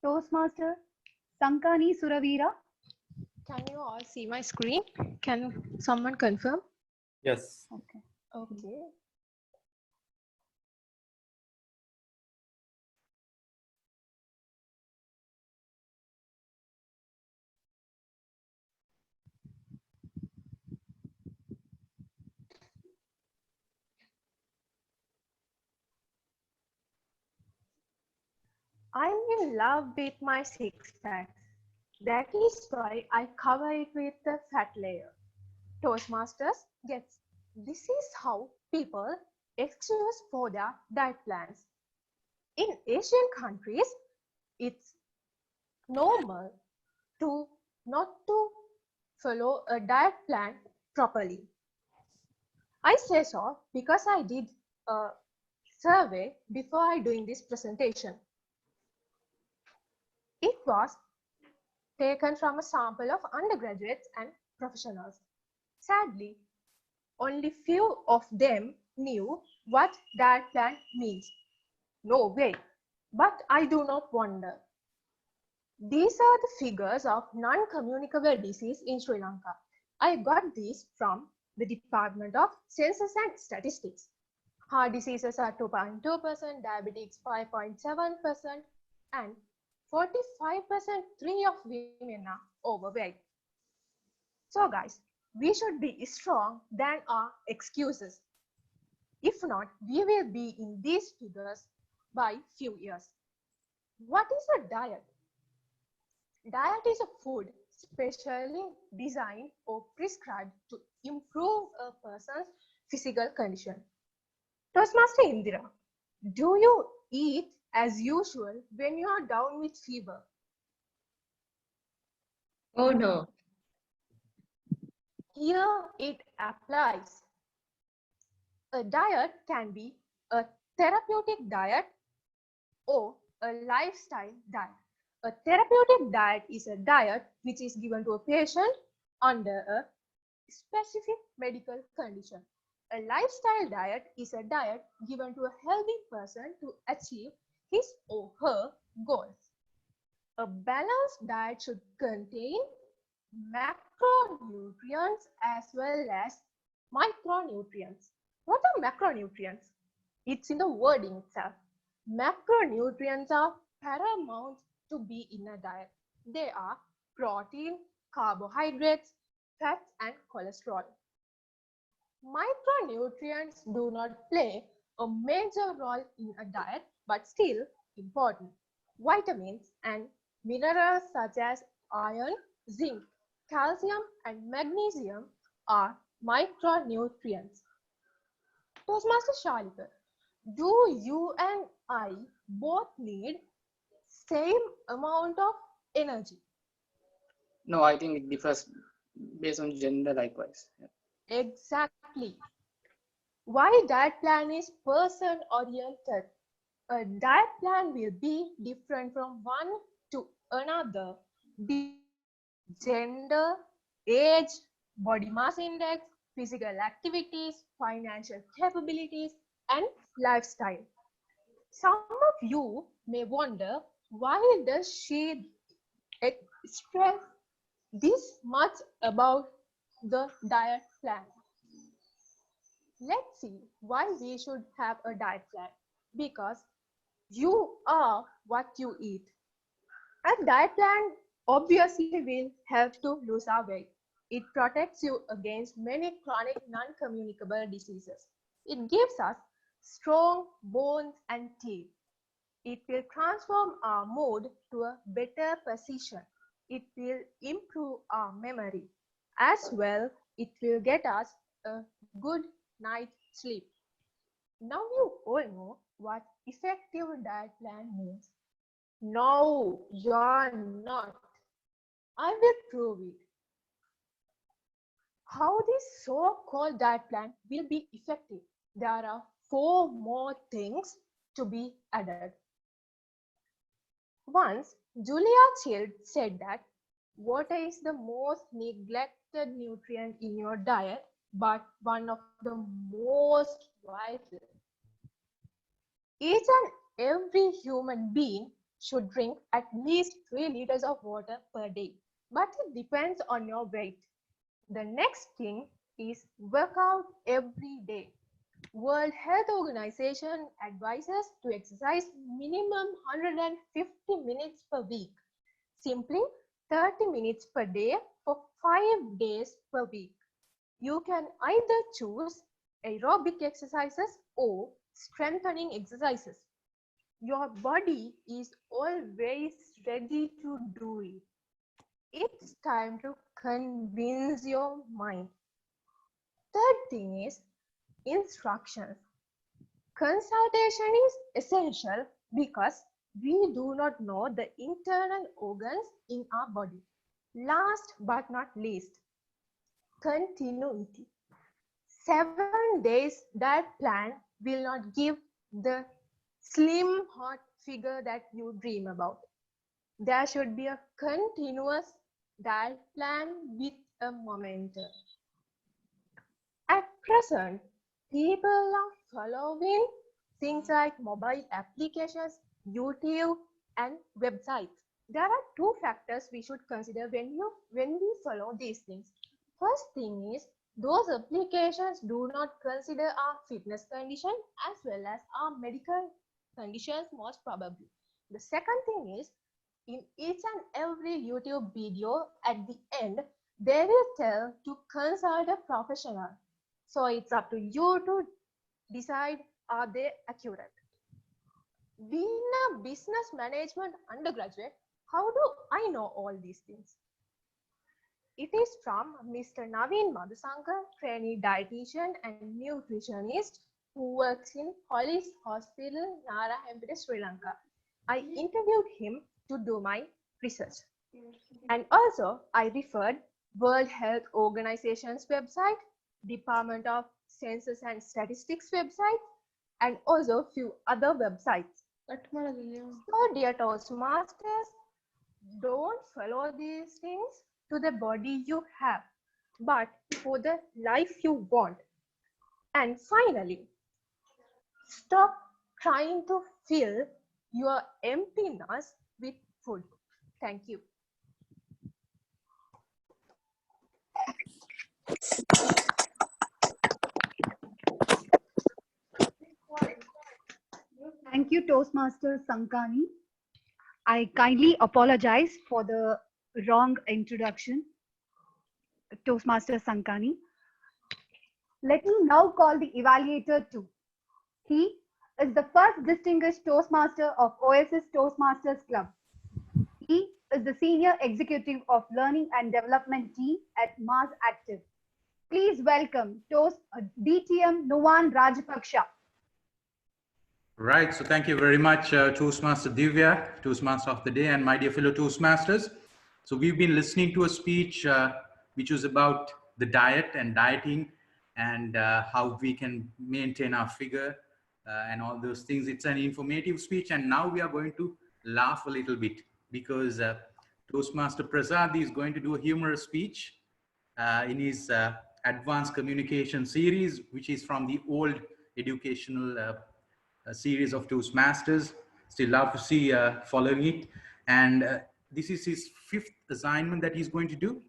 Speaker 2: Toastmaster Sankani Suravira.
Speaker 8: Can you all see my screen? Can someone confirm?
Speaker 1: Yes.
Speaker 2: Okay.
Speaker 8: Okay. I'm in love with my six packs. That is why I cover it with a fat layer. Toastmasters gets this is how people excuse for their diet plans. In Asian countries, it's normal to not to follow a diet plan properly. I say so because I did a survey before I doing this presentation. It was taken from a sample of undergraduates and professionals. Sadly, only few of them knew what diet plan means. No way, but I do not wonder. These are the figures of non-communicable disease in Sri Lanka. I got these from the Department of Census and Statistics. Heart diseases are 2.2%, diabetics 5.7%, and 45% 3 of women are overweight. So guys, we should be strong than our excuses. If not, we will be in these figures by few years. What is a diet? Diet is a food specially designed or prescribed to improve a person's physical condition. Toastmaster Indira, do you eat as usual when you are down with fever?
Speaker 14: Oh no.
Speaker 8: Here it applies. A diet can be a therapeutic diet or a lifestyle diet. A therapeutic diet is a diet which is given to a patient under a specific medical condition. A lifestyle diet is a diet given to a healthy person to achieve his or her goals. A balanced diet should contain macronutrients as well as micronutrients. What are macronutrients? It's in the wording itself. Macronutrients are paramount to be in a diet. They are protein, carbohydrates, fats, and cholesterol. Micronutrients do not play a major role in a diet, but still important. Vitamins and minerals such as iron, zinc, calcium, and magnesium are micronutrients. Toastmaster Shalika, do you and I both need same amount of energy?
Speaker 5: No, I think it differs based on gender likewise. Yeah.
Speaker 8: Exactly. Why diet plan is person oriented. A diet plan will be different from one to another gender, age, body mass index, physical activities, financial capabilities, and lifestyle. Some of you may wonder, why does she stress this much about the diet plan? Let's see why we should have a diet plan. Because you are what you eat. A diet plan obviously will help to lose our weight. It protects you against many chronic non-communicable diseases. It gives us strong bones and teeth. It will transform our mood to a better position. It will improve our memory. As well, it will get us a good night's sleep. Now you all know what effective diet plan means. No, you're not. I will prove it. How this so-called diet plan will be effective? There are 4 more things to be added. Once, Julia Child said that water is the most neglected nutrient in your diet, but one of the most vital. Each and every human being should drink at least 3 liters of water per day, but it depends on your weight. The next thing is work out every day. World Health Organization advises to exercise minimum 150 minutes per week. Simply 30 minutes per day for 5 days per week. You can either choose aerobic exercises or strengthening exercises. Your body is always ready to do it. It's time to convince your mind. Third thing is instructions. Consultation is essential because we do not know the internal organs in our body. Last but not least, continuity. 7 days diet plan will not give the slim hot figure that you dream about. There should be a continuous diet plan with a momentum. At present, people are following things like mobile applications, YouTube, and websites. There are 2 factors we should consider when we follow these things. First thing is, those applications do not consider our fitness condition as well as our medical conditions most probably. The second thing is, in each and every YouTube video at the end, they will tell to consult a professional. So it's up to you to decide, are they accurate? Being a business management undergraduate, how do I know all these things? It is from Mr. Naveen Madhusankar, trainee dietitian and nutritionist who works in Hollis Hospital, Nittambuwa, Sri Lanka. I interviewed him to do my research. And also, I referred World Health Organization's website, Department of Census and Statistics website, and also a few other websites. So, dear Toastmasters, don't follow these things to the body you have, but for the life you want. And finally, stop trying to fill your emptiness with food. Thank you.
Speaker 2: Thank you, Toastmaster Sankani. I kindly apologize for the wrong introduction, Toastmaster Sankani. Let me now call the evaluator 2. He is the first distinguished Toastmaster of Oasis Toastmasters Club. He is the Senior Executive of Learning and Development Team at Mars Active. Please welcome DTM Nuwan Rajapaksha.
Speaker 14: Right, so thank you very much, Toastmaster Divya, Toastmaster of the Day, and my dear fellow Toastmasters. So we've been listening to a speech which was about the diet and dieting and how we can maintain our figure and all those things. It's an informative speech, and now we are going to laugh a little bit because Toastmaster Prasad is going to do a humorous speech in his advanced communication series, which is from the old educational series of Toastmasters. Still love to see following it. And this is his 5th assignment that he's going to do.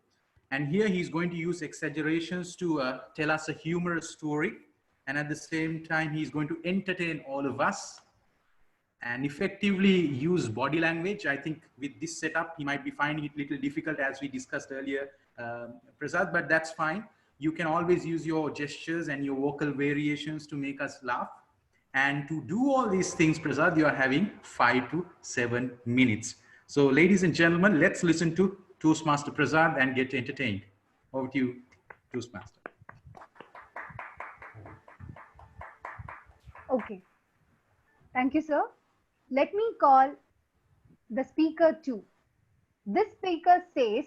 Speaker 14: And here he's going to use exaggerations to tell us a humorous story. And at the same time, he's going to entertain all of us and effectively use body language. I think with this setup, he might be finding it a little difficult, as we discussed earlier, Prasad, but that's fine. You can always use your gestures and your vocal variations to make us laugh. And to do all these things, Prasad, you are having 5 to 7 minutes. So ladies and gentlemen, let's listen to Toastmaster Prasad and get entertained. Over to you, Toastmaster.
Speaker 2: Okay. Thank you, sir. Let me call the speaker 2. This speaker says,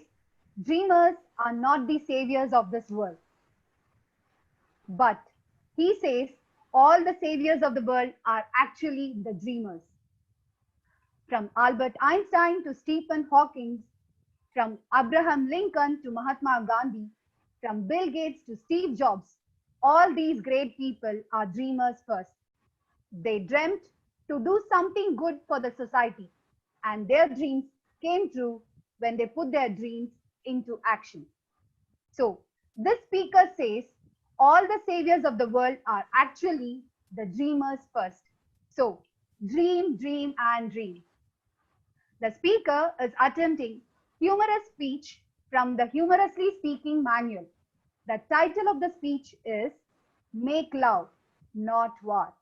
Speaker 2: dreamers are not the saviors of this world. But he says, all the saviors of the world are actually the dreamers. From Albert Einstein to Stephen Hawking, from Abraham Lincoln to Mahatma Gandhi, from Bill Gates to Steve Jobs, all these great people are dreamers first. They dreamt to do something good for the society, and their dreams came true when they put their dreams into action. So, this speaker says all the saviors of the world are actually the dreamers first. So, dream, dream, and dream. The speaker is attempting humorous speech from the Humorously Speaking Manual. The title of the speech is Make Love, Not War.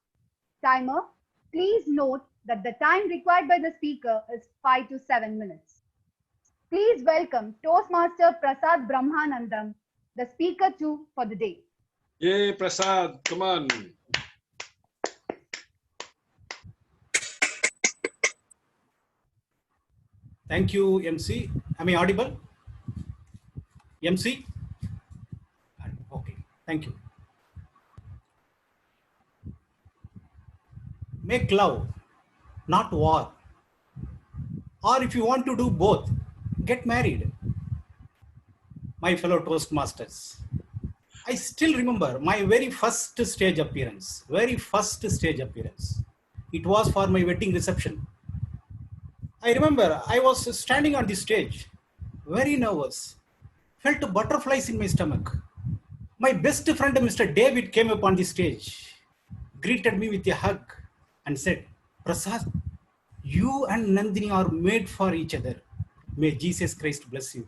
Speaker 2: Timer, please note that the time required by the speaker is 5 to 7 minutes. Please welcome Toastmaster Prasad Brahmanandam, the speaker 2 for the day.
Speaker 20: Yay, Prasad, come on.
Speaker 22: Thank you, MC. Am I audible? MC? Okay, thank you. Make love, not war. Or if you want to do both, get married. My fellow Toastmasters, I still remember my very first stage appearance. It was for my wedding reception. I remember I was standing on the stage, very nervous, felt butterflies in my stomach. My best friend, Mr. David, came up on the stage, greeted me with a hug and said, Prasad, you and Nandini are made for each other. May Jesus Christ bless you.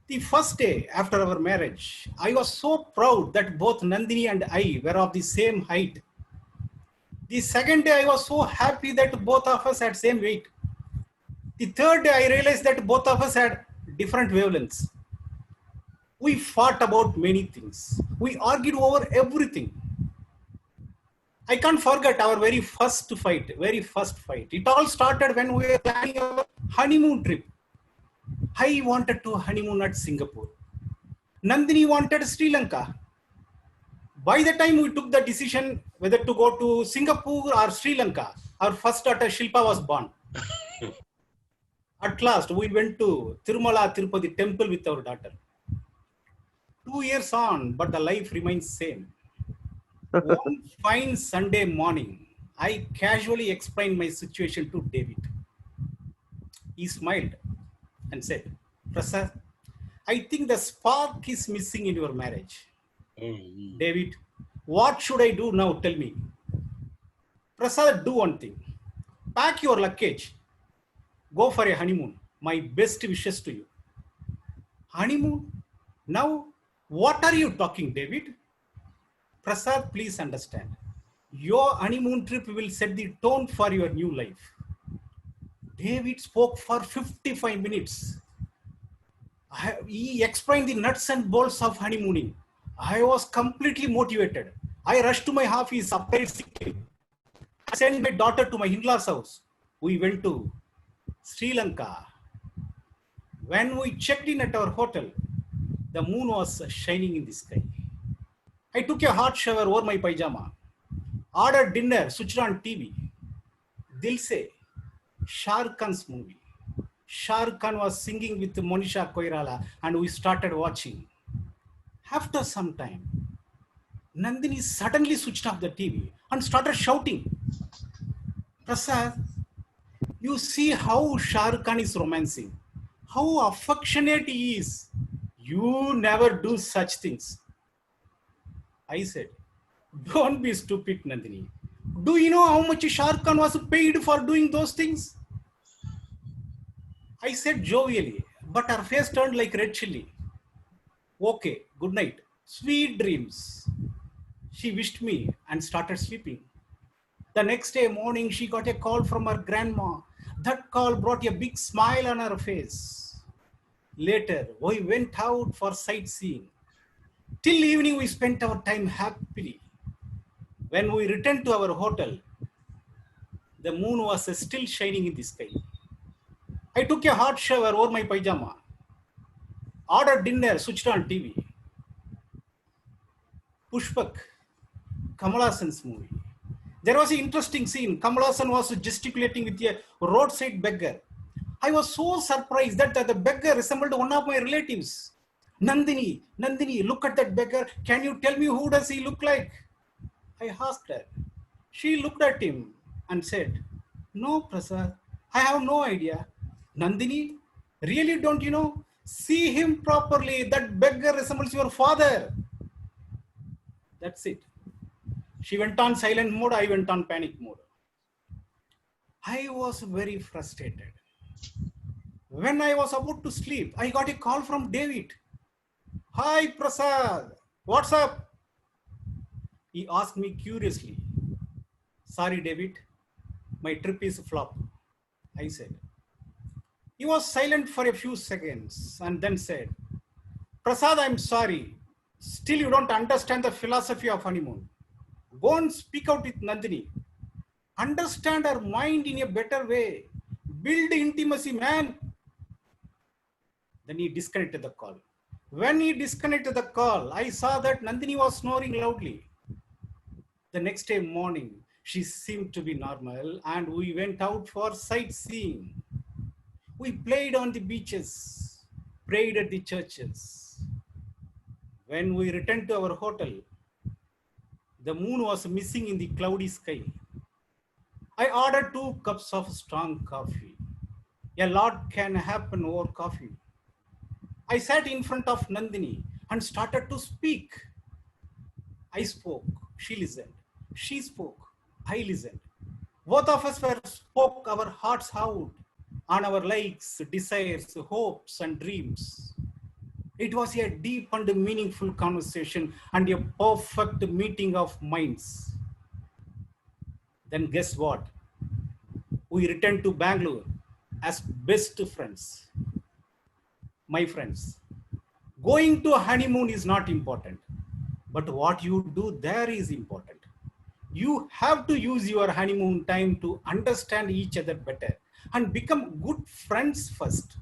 Speaker 22: The first day after our marriage, I was so proud that both Nandini and I were of the same height. The second day, I was so happy that both of us had same weight. The third day, I realized that both of us had different wavelengths. We fought about many things. We argued over everything. I can't forget our very first fight. It all started when we were planning our honeymoon trip. I wanted to honeymoon at Singapore. Nandini wanted Sri Lanka. By the time we took the decision whether to go to Singapore or Sri Lanka, our first daughter Shilpa was born. At last, we went to Tirumala Tirupati temple with our daughter. 2 years on, but the life remains same. One fine Sunday morning, I casually explained my situation to David. He smiled and said, Prasad, I think the spark is missing in your marriage. David, what should I do now? Tell me. Prasad, do one thing. Pack your luggage. Go for a honeymoon. My best wishes to you. Honeymoon? Now, what are you talking, David? Prasad, please understand. Your honeymoon trip will set the tone for your new life. David spoke for 55 minutes. He explained the nuts and bolts of honeymooning. I was completely motivated. I rushed to my office, applied sick leave. I sent my daughter to my in-laws' house. We went to Sri Lanka. When we checked in at our hotel, the moon was shining in the sky. I took a hot shower over my pajama, ordered dinner, switched on TV. Dil Se, Shah Rukh Khan's movie. Shah Rukh Khan was singing with Monisha Koirala and we started watching. After some time, Nandini suddenly switched off the TV and started shouting, "Prasad, you see how Shah Rukh Khan is romancing, how affectionate he is. You never do such things." I said, "Don't be stupid, Nandini. Do you know how much Shah Rukh Khan was paid for doing those things?" I said jovially, but her face turned like red chili. "Okay, good night. Sweet dreams." She wished me and started sleeping. The next day morning, she got a call from her grandma. That call brought a big smile on her face. Later, we went out for sightseeing. Till evening, we spent our time happily. When we returned to our hotel, the moon was still shining in the sky. I took a hot shower over my pajama, ordered dinner, switched on TV. Pushpak, Kamal Hassan's movie. There was an interesting scene. Kamal Hassan was gesticulating with a roadside beggar. I was so surprised that the beggar resembled one of my relatives. "Nandini, Nandini, look at that beggar. Can you tell me who does he look like?" I asked her. She looked at him and said, "No, Prasad, I have no idea." "Nandini, really don't you know? See him properly. That beggar resembles your father." That's it. She went on silent mode. I went on panic mode. I was very frustrated. When I was about to sleep, I got a call from David. "Hi, Prasad. What's up?" He asked me curiously. "Sorry, David. My trip is a flop," I said. He was silent for a few seconds and then said, "Prasad, I'm sorry. Still, you don't understand the philosophy of honeymoon. Go and speak out with Nandini. Understand her mind in a better way. Build intimacy, man." Then he disconnected the call. When he disconnected the call, I saw that Nandini was snoring loudly. The next day morning, she seemed to be normal and we went out for sightseeing. We played on the beaches, prayed at the churches. When we returned to our hotel, the moon was missing in the cloudy sky. I ordered 2 cups of strong coffee. A lot can happen over coffee. I sat in front of Nandini and started to speak. I spoke, she listened. She spoke, I listened. Both of us spoke our hearts out on our likes, desires, hopes, and dreams. It was a deep and meaningful conversation and a perfect meeting of minds. Then guess what? We returned to Bangalore as best friends. My friends, going to a honeymoon is not important, but what you do there is important. You have to use your honeymoon time to understand each other better and become good friends first.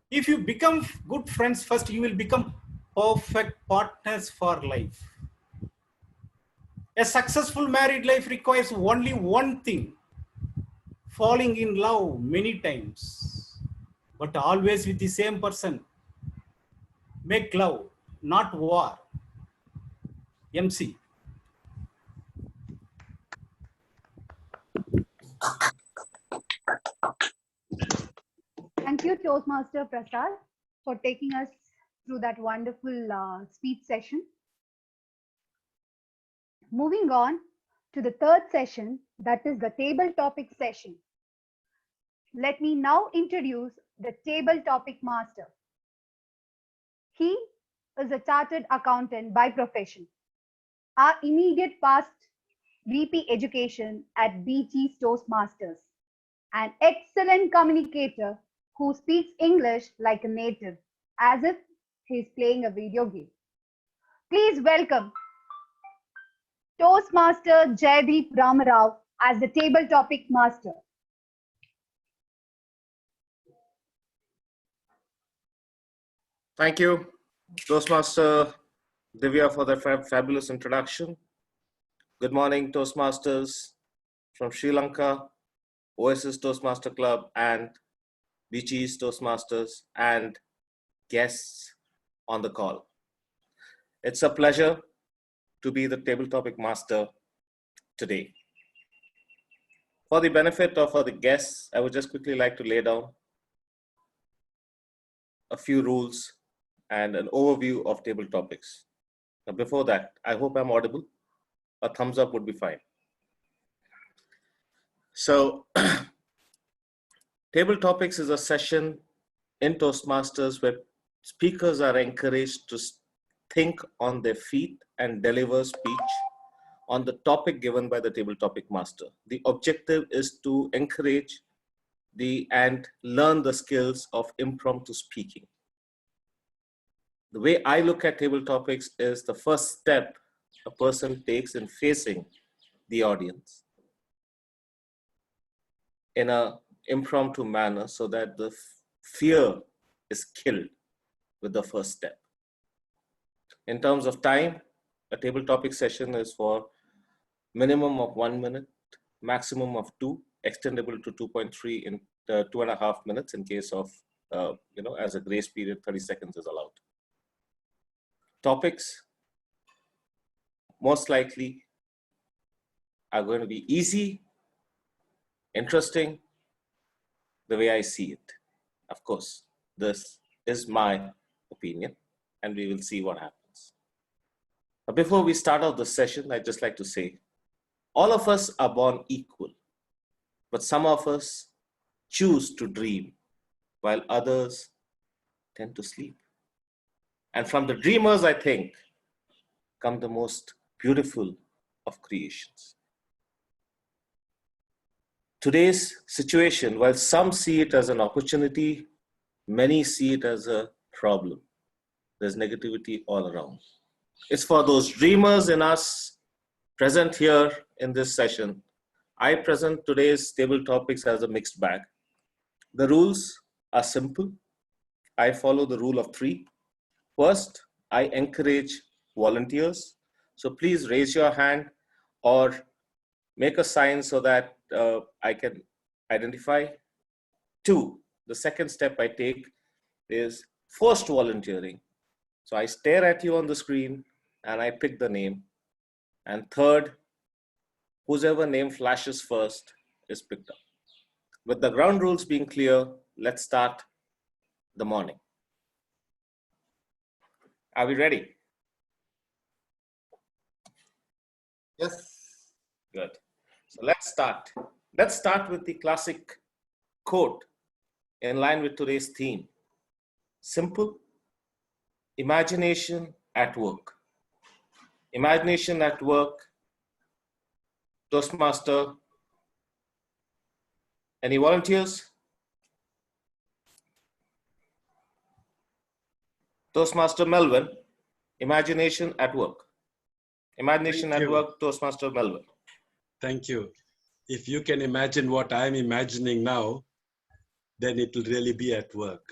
Speaker 22: If you become good friends first, you will become perfect partners for life. A successful married life requires only one thing: falling in love many times, but always with the same person. Make love, not war. MC.
Speaker 2: Thank you, Toastmaster Prasad, for taking us through that wonderful speech session. Moving on to the third session, that is the table topic session. Let me now introduce the table topic master. He is a chartered accountant by profession. Our immediate past VP Education at Beechi Toastmasters, an excellent communicator who speaks English like a native, as if he's playing a video game. Please welcome Toastmaster Jaideep Ramarao as the table topic master.
Speaker 19: Thank you, Toastmaster Divya, for that fabulous introduction. Good morning, Toastmasters from Sri Lanka, Oasis Toastmaster Club, and Beechi's Toastmasters, and guests on the call. It's a pleasure to be the table topic master today. For the benefit of the guests, I would just quickly like to lay down a few rules and an overview of table topics. Now, before that, I hope I'm audible. A thumbs up would be fine. So, table topics is a session in Toastmasters where speakers are encouraged to think on their feet and deliver speech on the topic given by the table topic master. The objective is to encourage and learn the skills of impromptu speaking. The way I look at table topics is the first step a person takes in facing the audience in an impromptu manner so that the fear is killed with the first step. In terms of time, a table topic session is for minimum of 1 minute, maximum of 2, extendable to 2.3 in 2.5 minutes in case of, as a grace period, 30 seconds is allowed. Topics most likely are going to be easy, interesting, the way I see it. Of course, this is my opinion, and we will see what happens. But before we start off the session, I'd just like to say, all of us are born equal, but some of us choose to dream while others tend to sleep. And from the dreamers, I think, come the most beautiful of creations. Today's situation, while some see it as an opportunity, many see it as a problem. There's negativity all around. It's for those dreamers in us present here in this session. I present today's table topics as a mixed bag. The rules are simple. I follow the rule of 3. First, I encourage volunteers. So please raise your hand or make a sign so that I can identify. 2, the second step I take is forced volunteering. So I stare at you on the screen and I pick the name. And 3rd, whoever name flashes first is picked up. With the ground rules being clear, let's start the morning. Are we ready?
Speaker 18: Yes.
Speaker 19: Good. So let's start. Let's start with the classic quote in line with today's theme. Simple. Imagination at work. Imagination at work. Toastmaster. Any volunteers? Toastmaster Melvin. Imagination at work. Imagination at work. Toastmaster Melvin.
Speaker 20: Thank you. If you can imagine what I'm imagining now, then it will really be at work.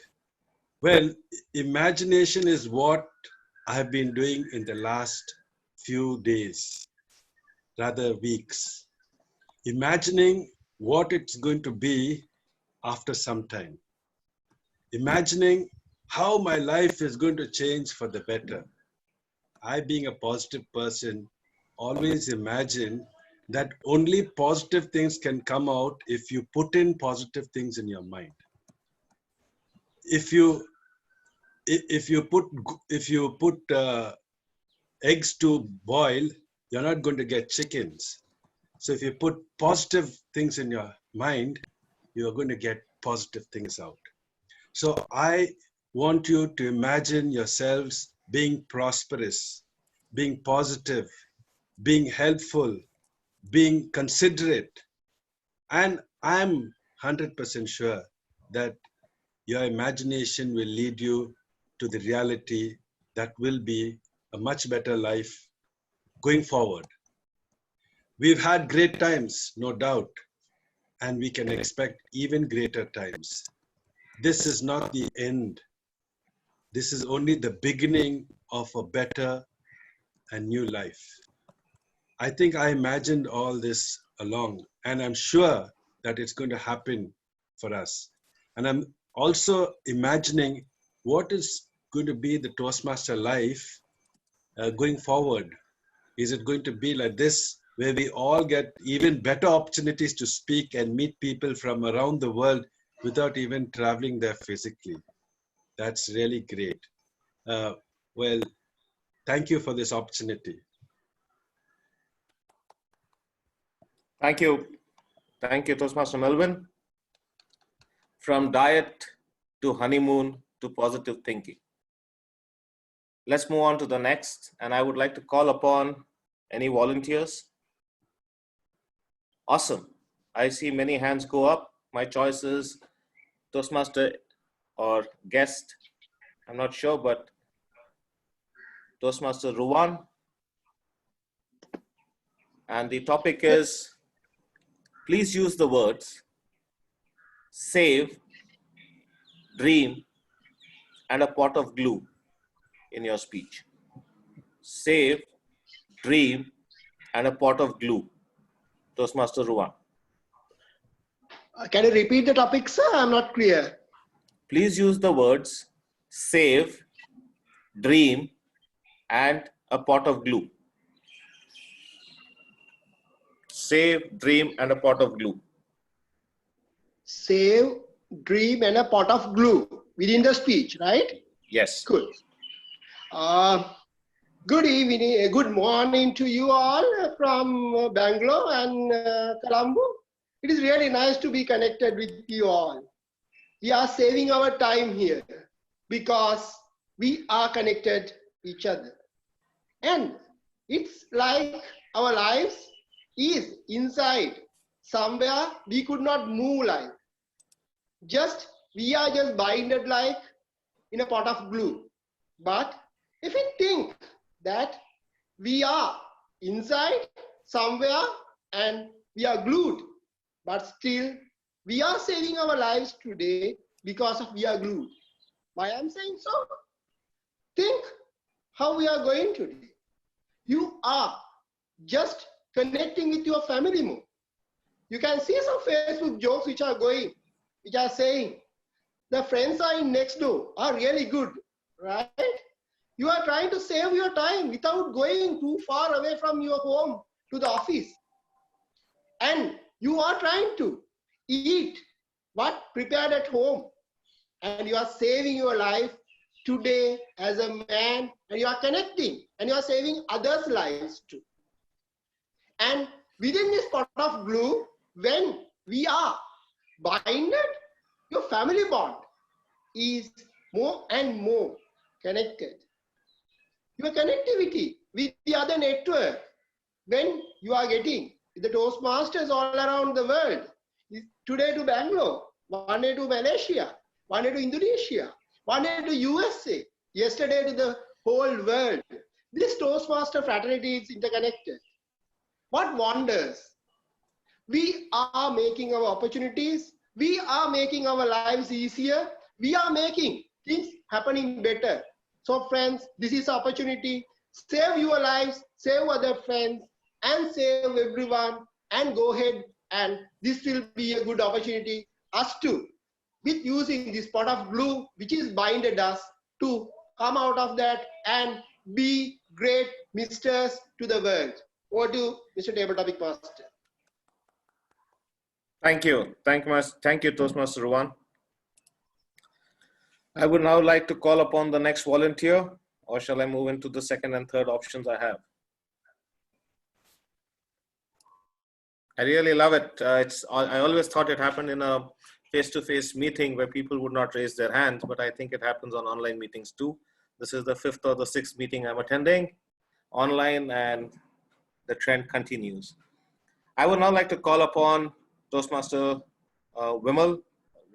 Speaker 20: Well, imagination is what I've been doing in the last few days, rather weeks. Imagining what it's going to be after some time. Imagining how my life is going to change for the better. I, being a positive person, always imagine that only positive things can come out if you put in positive things in your mind. If you put eggs to boil, you're not going to get chickens. So if you put positive things in your mind, you're going to get positive things out. So I want you to imagine yourselves being prosperous, being positive, being helpful, being considerate. And I'm 100% sure that your imagination will lead you to the reality that will be a much better life going forward. We've had great times, no doubt, and we can expect even greater times. This is not the end. This is only the beginning of a better and new life. I think I imagined all this along, and I'm sure that it's going to happen for us. And I'm also imagining what is going to be the Toastmaster life going forward. Is it going to be like this, where we all get even better opportunities to speak and meet people from around the world without even traveling there physically? That's really great. Well, thank you for this opportunity.
Speaker 19: Thank you. Thank you, Toastmaster Melvin. From diet to honeymoon to positive thinking. Let's move on to the next, and I would like to call upon any volunteers. Awesome. I see many hands go up. My choice is Toastmaster or guest. I'm not sure, but Toastmaster Ruwan. And the topic is, please use the words save, dream, and a pot of glue in your speech. Save, dream, and a pot of glue. Toastmaster Ruwan.
Speaker 3: Can you repeat the topic, sir? I'm not clear.
Speaker 19: Please use the words save, dream, and a pot of glue. Save, dream, and a pot of glue.
Speaker 3: Save, dream, and a pot of glue within the speech, right?
Speaker 19: Yes.
Speaker 3: Good. Good evening, good morning to you all from Bangalore and Colombo. It is really nice to be connected with you all. We are saving our time here because we are connected each other. And it's like our lives is inside somewhere we could not move like. We are just binded like in a pot of glue. But if we think that we are inside somewhere and we are glued, but still we are saving our lives today because of we are glued. Why I'm saying so? Think how we are going today. You are just connecting with your family more. You can see some Facebook jokes which are going, which are saying, the friends are in next door are really good, right? You are trying to save your time without going too far away from your home to the office. And you are trying to eat what prepared at home. And you are saving your life today as a man, and you are connecting and you are saving others' lives too. And within this pot of glue, when we are binded, your family bond is more and more connected. Your connectivity with the other network, when you are getting the Toastmasters all around the world, today to Bangalore, one day to Malaysia, one day to Indonesia, one day to USA, yesterday to the whole world. This Toastmaster fraternity is interconnected. What wonders? We are making our opportunities, we are making our lives easier, we are making things happening better. So friends, this is opportunity. Save your lives, save other friends, and save everyone, and go ahead, and this will be a good opportunity us to, with using this pot of glue which is binded us, to come out of that and be great misters to the world. Over to Mr. Table Topic Master.
Speaker 19: Thank you. Thank you, Toastmaster Ruwan. I would now like to call upon the next volunteer, or shall I move into the second and third options I have? I really love it. I always thought it happened in a face-to-face meeting where people would not raise their hands, but I think it happens on online meetings too. This is the 5th or the 6th meeting I'm attending online, and the trend continues. I would now like to call upon Toastmaster Vimal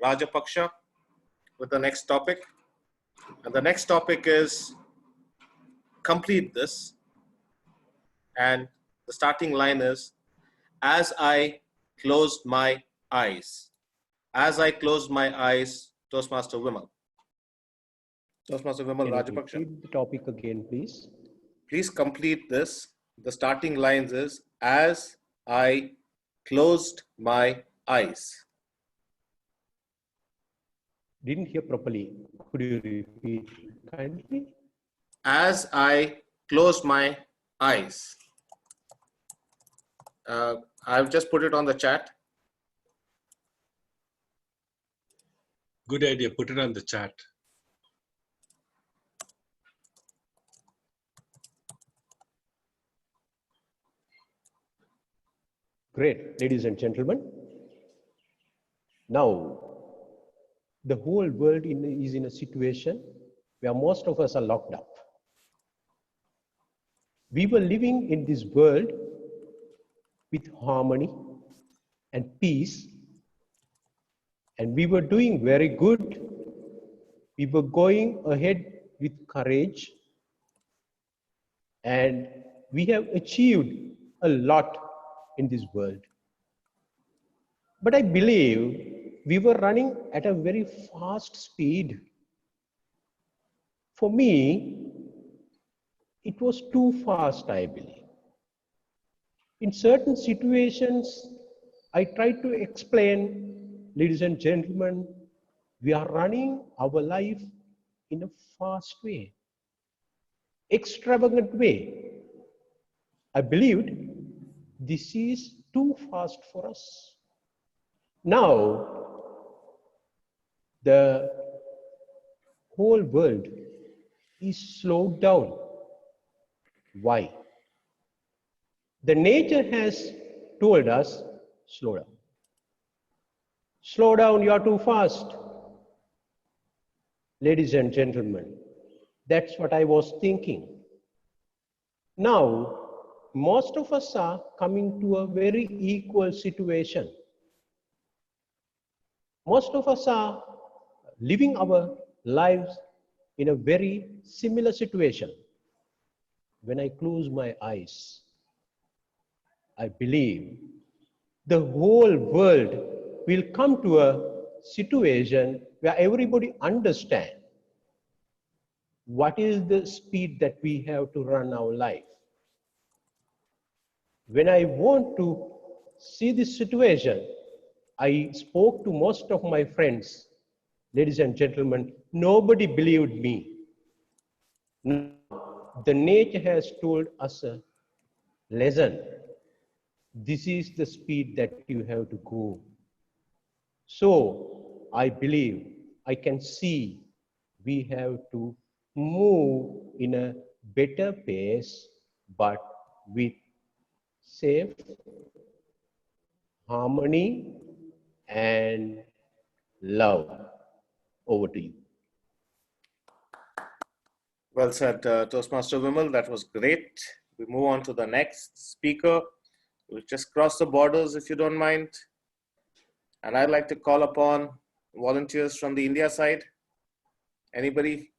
Speaker 19: Rajapaksha with the next topic. And the next topic is complete this. And the starting line is, as I closed my eyes. As I closed my eyes, Toastmaster Vimal. Toastmaster Vimal Rajapaksha.
Speaker 23: Repeat the topic again, please.
Speaker 19: Please complete this. The starting lines is, as I closed my eyes.
Speaker 23: Didn't hear properly. Could you repeat kindly?
Speaker 19: As I close my eyes. I've just put it on the chat.
Speaker 20: Good idea. Put it on the chat.
Speaker 23: Great, ladies and gentlemen. Now, the whole world is in a situation where most of us are locked up. We were living in this world with harmony and peace, and we were doing very good. We were going ahead with courage, and we have achieved a lot in this world. But I believe we were running at a very fast speed. For me, it was too fast, I believe. In certain situations, I tried to explain, ladies and gentlemen, we are running our life in a fast way, extravagant way. I believed this is too fast for us. Now, the whole world is slowed down. Why? The nature has told us, slow down. Slow down, you are too fast. Ladies and gentlemen, that's what I was thinking. Now, most of us are coming to a very equal situation. Most of us are living our lives in a very similar situation. When I close my eyes, I believe the whole world will come to a situation where everybody understands what is the speed that we have to run our life. When I want to see this situation, I spoke to most of my friends. Ladies and gentlemen, nobody believed me. Now, the nature has told us a lesson. This is the speed that you have to go. So I believe, I can see we have to move in a better pace, but with safe, harmony, and love. Over to you.
Speaker 19: Well said, Toastmaster Vimal. That was great. We move on to the next speaker. We'll just cross the borders, if you don't mind. And I'd like to call upon volunteers from the India side. Anybody?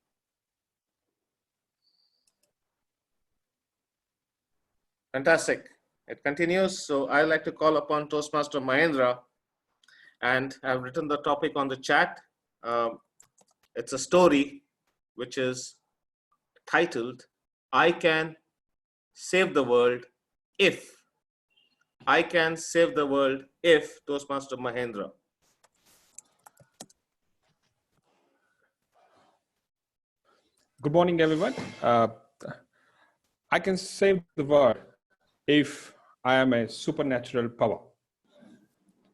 Speaker 19: Fantastic. It continues. So I'd like to call upon Toastmaster Mahendra, and I've written the topic on the chat. It's a story which is titled, I Can Save the World If. I Can Save the World If, Toastmaster Mahendra.
Speaker 9: Good morning, everyone. I can save the world if I am a supernatural power.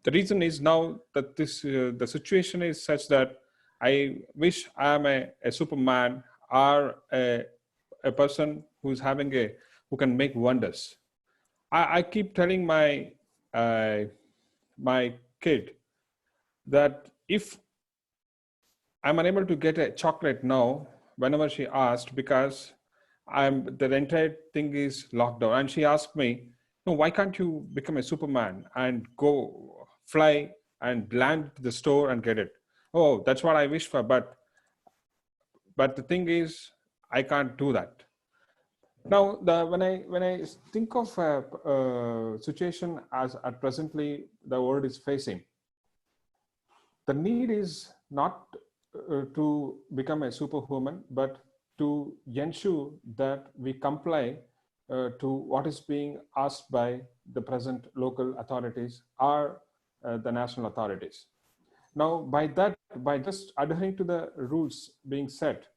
Speaker 9: The reason is now that the situation is such that I wish I am a Superman or a person who can make wonders. I keep telling my my kid that if I'm unable to get a chocolate now, whenever she asked, because the entire thing is locked down, and she asked me, no, why can't you become a Superman and go fly and land to the store and get it? Oh, that's what I wish for, but the thing is, I can't do that. Now, when I think of a situation as at presently the world is facing, the need is not to become a superhuman, but to ensure that we comply to what is being asked by the present local authorities or the national authorities. Now, by just adhering to the rules being set,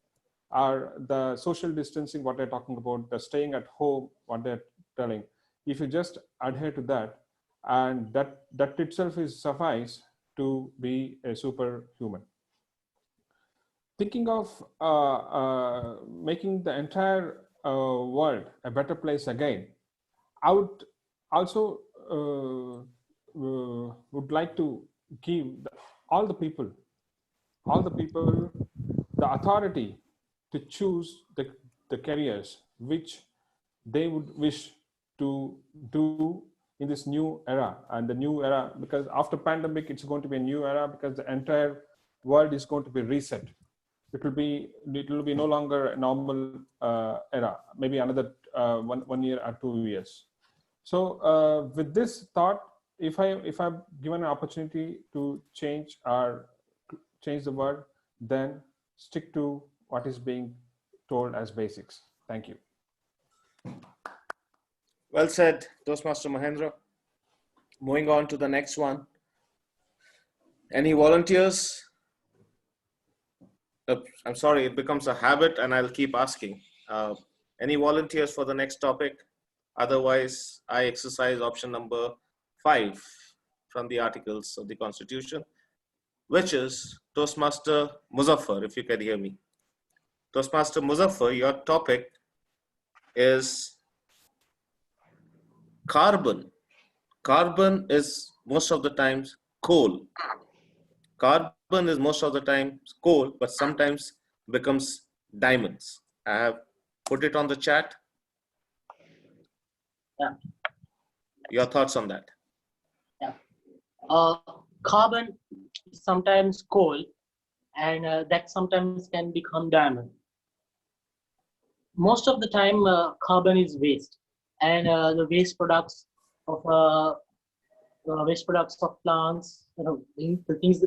Speaker 9: are the social distancing, what they're talking about, the staying at home, what they're telling, if you just adhere to that, and that itself is suffice to be a superhuman. Thinking of making the entire world a better place again, I would also would like to give all the people the authority to choose the careers which they would wish to do in this new era. And the new era, because after pandemic, it's going to be a new era, because the entire world is going to be reset. It will be no longer a normal era, maybe another 1 year or 2 years. So with this thought, if I'm given an opportunity to change the world, then stick to what is being told as basics. Thank you.
Speaker 19: Well said, Toastmaster Mahendra. Moving on to the next one. Any volunteers? I'm sorry, it becomes a habit and I'll keep asking. Any volunteers for the next topic? Otherwise, I exercise option number 5 from the articles of the Constitution, which is Toastmaster Muzaffar, if you can hear me. Toastmaster Muzaffar, your topic is carbon. Carbon is most of the times coal. Carbon is most of the time coal, but sometimes becomes diamonds. I have put it on the chat.
Speaker 11: Yeah.
Speaker 19: Your thoughts on that?
Speaker 11: Yeah. Carbon is sometimes coal, and that sometimes can become diamond. Most of the time, carbon is waste, and the waste products of plants, the things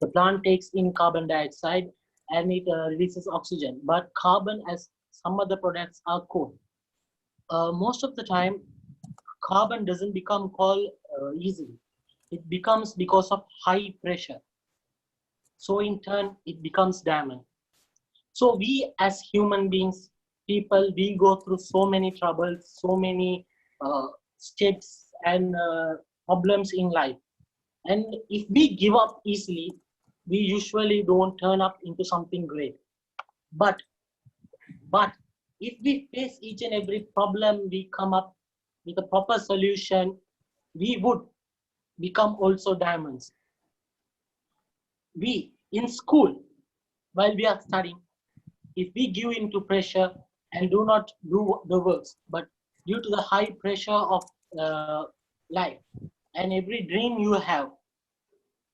Speaker 11: the plant takes in carbon dioxide, and it releases oxygen. But carbon, as some other products, are coal. Most of the time, carbon doesn't become coal easily. It becomes because of high pressure. So in turn, it becomes diamond. So we as human beings, people, we go through so many troubles, so many steps and problems in life. And if we give up easily, we usually don't turn up into something great. But if we face each and every problem, we come up with a proper solution, we would become also diamonds. We, in school, while we are studying, if we give into pressure and do not do the works, but due to the high pressure of life and every dream you have,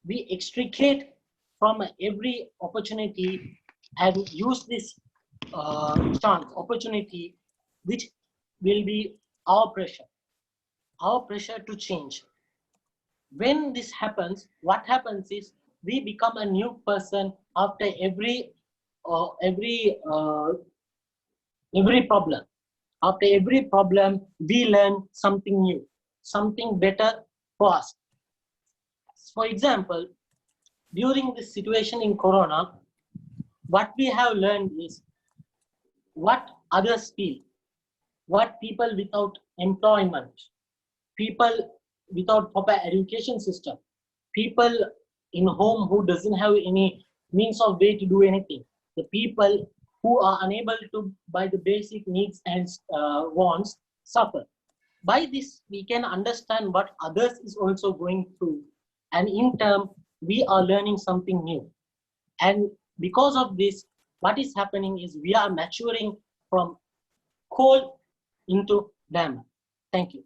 Speaker 11: we extricate from every opportunity and use this chance, opportunity, which will be our pressure to change. When this happens, what happens is we become a new person after every problem. After every problem, we learn something new, something better for us. For example, during this situation in Corona, what we have learned is what others feel, what people without employment, people without proper education system, people in home who doesn't have any means of way to do anything, the people who are unable to buy the basic needs and wants suffer. By this, we can understand what others is also going through, and in turn, we are learning something new. And because of this, what is happening is we are maturing from coal into diamond. Thank you.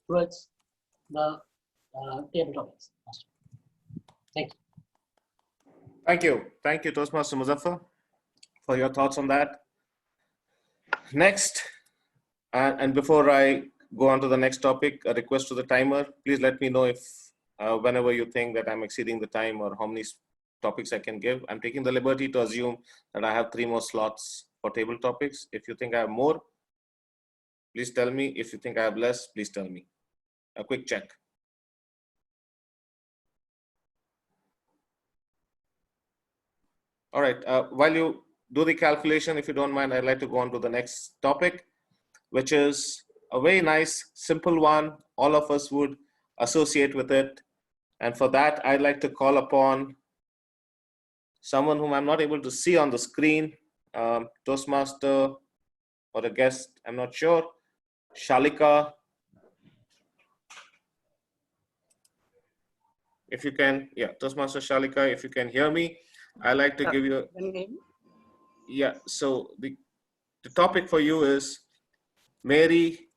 Speaker 11: Towards the table topics. Thank you.
Speaker 19: Thank you. Thank you, Toastmaster Muzaffar, for your thoughts on that. Next, and before I go on to the next topic, a request to the timer. Please let me know if whenever you think that I'm exceeding the time or how many topics I can give. I'm taking the liberty to assume that I have 3 more slots for table topics. If you think I have more, please tell me. If you think I have less, please tell me. A quick check. All right. While you do the calculation, if you don't mind, I'd like to go on to the next topic, which is a very nice, simple one. All of us would associate with it. And for that, I'd like to call upon someone whom I'm not able to see on the screen, Toastmaster or a guest, I'm not sure. Shalika, if you can, yeah, Toastmaster Shalika, if you can hear me, I'd like to give you, yeah, so the topic for you is Mary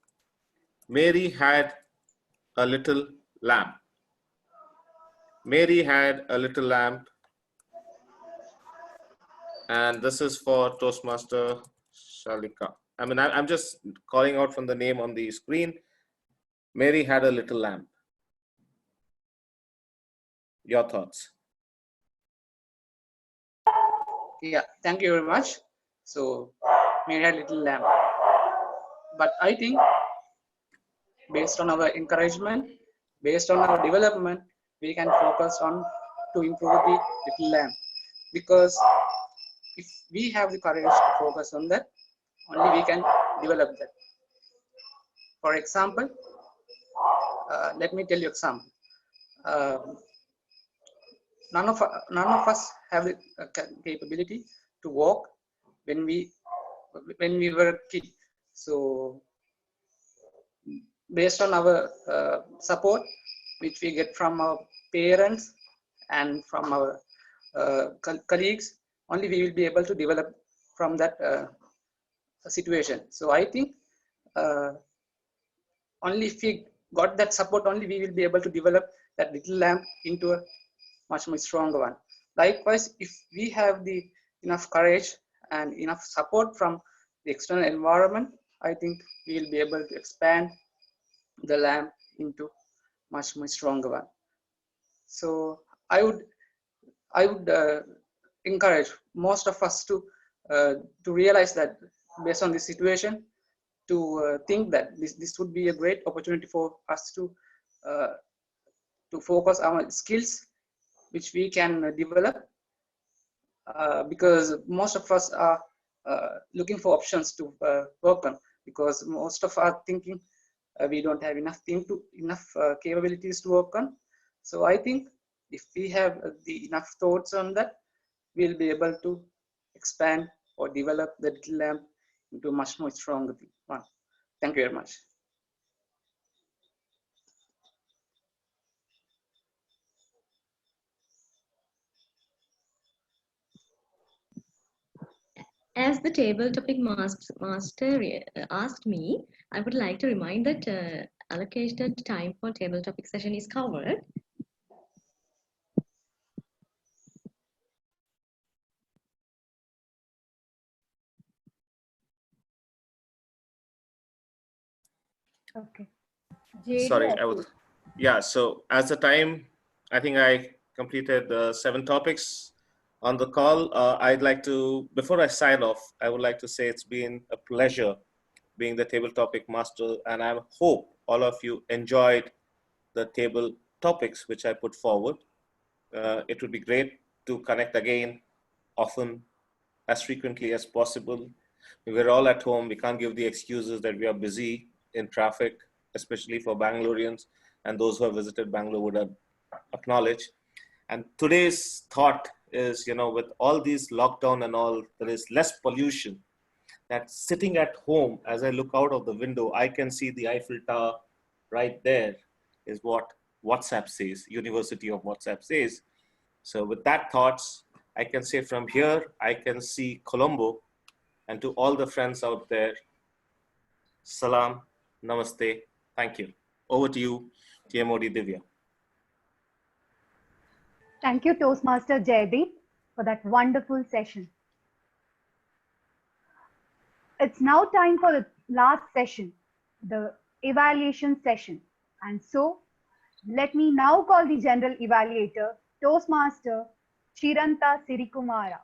Speaker 19: had a little lamb. Mary had a little lamb, and this is for Toastmaster Shalika. I mean, I'm just calling out from the name on the screen. Mary had a little lamb. Your thoughts?
Speaker 5: Yeah, thank you very much. So, Mary had a little lamb. But I think based on our encouragement, based on our development, we can focus on to improve the little lamb. Because if we have the courage to focus on that, only we can develop that. For example, let me tell you example. None of us have the capability to walk when we were a kid. So based on our support, which we get from our parents and from our colleagues, only we will be able to develop from that situation. So I think only if we got that support, only we will be able to develop that little lamb into a much stronger one. Likewise, if we have the enough courage and enough support from the external environment, I think we will be able to expand the lamb into much stronger one. So I would encourage most of us to realize that based on this situation, to think that this would be a great opportunity for us to focus our skills which we can develop, because most of us are looking for options to work on, because most of our thinking we don't have enough capabilities to work on. So I think if we have enough thoughts on that, we'll be able to expand or develop the little lamb into a much more stronger one. Thank you very much.
Speaker 4: As the table topic master asked me, I would like to remind that allocated time for table topic session is covered.
Speaker 2: Okay.
Speaker 19: Sorry, I was, yeah, so as the time, I think I completed the 7 topics on the call. I'd like to, before I sign off, I would like to say it's been a pleasure being the table topic master, and I hope all of you enjoyed the table topics which I put forward. It would be great to connect again often, as frequently as possible. We're all at home. We can't give the excuses that we are busy in traffic, especially for Bangaloreans, and those who have visited Bangalore would acknowledge. And today's thought is, with all these lockdown and all, there is less pollution. That sitting at home, as I look out of the window, I can see the Eiffel Tower right there, is what WhatsApp says, University of WhatsApp says. So with that thoughts, I can say from here, I can see Colombo. And to all the friends out there, salam, namaste, thank you. Over to you, TMOD Divya.
Speaker 2: Thank you, Toastmaster Jaydeep, for that wonderful session. It's now time for the last session, the evaluation session. And so, let me now call the General Evaluator, Toastmaster Chiranta Sirikumara.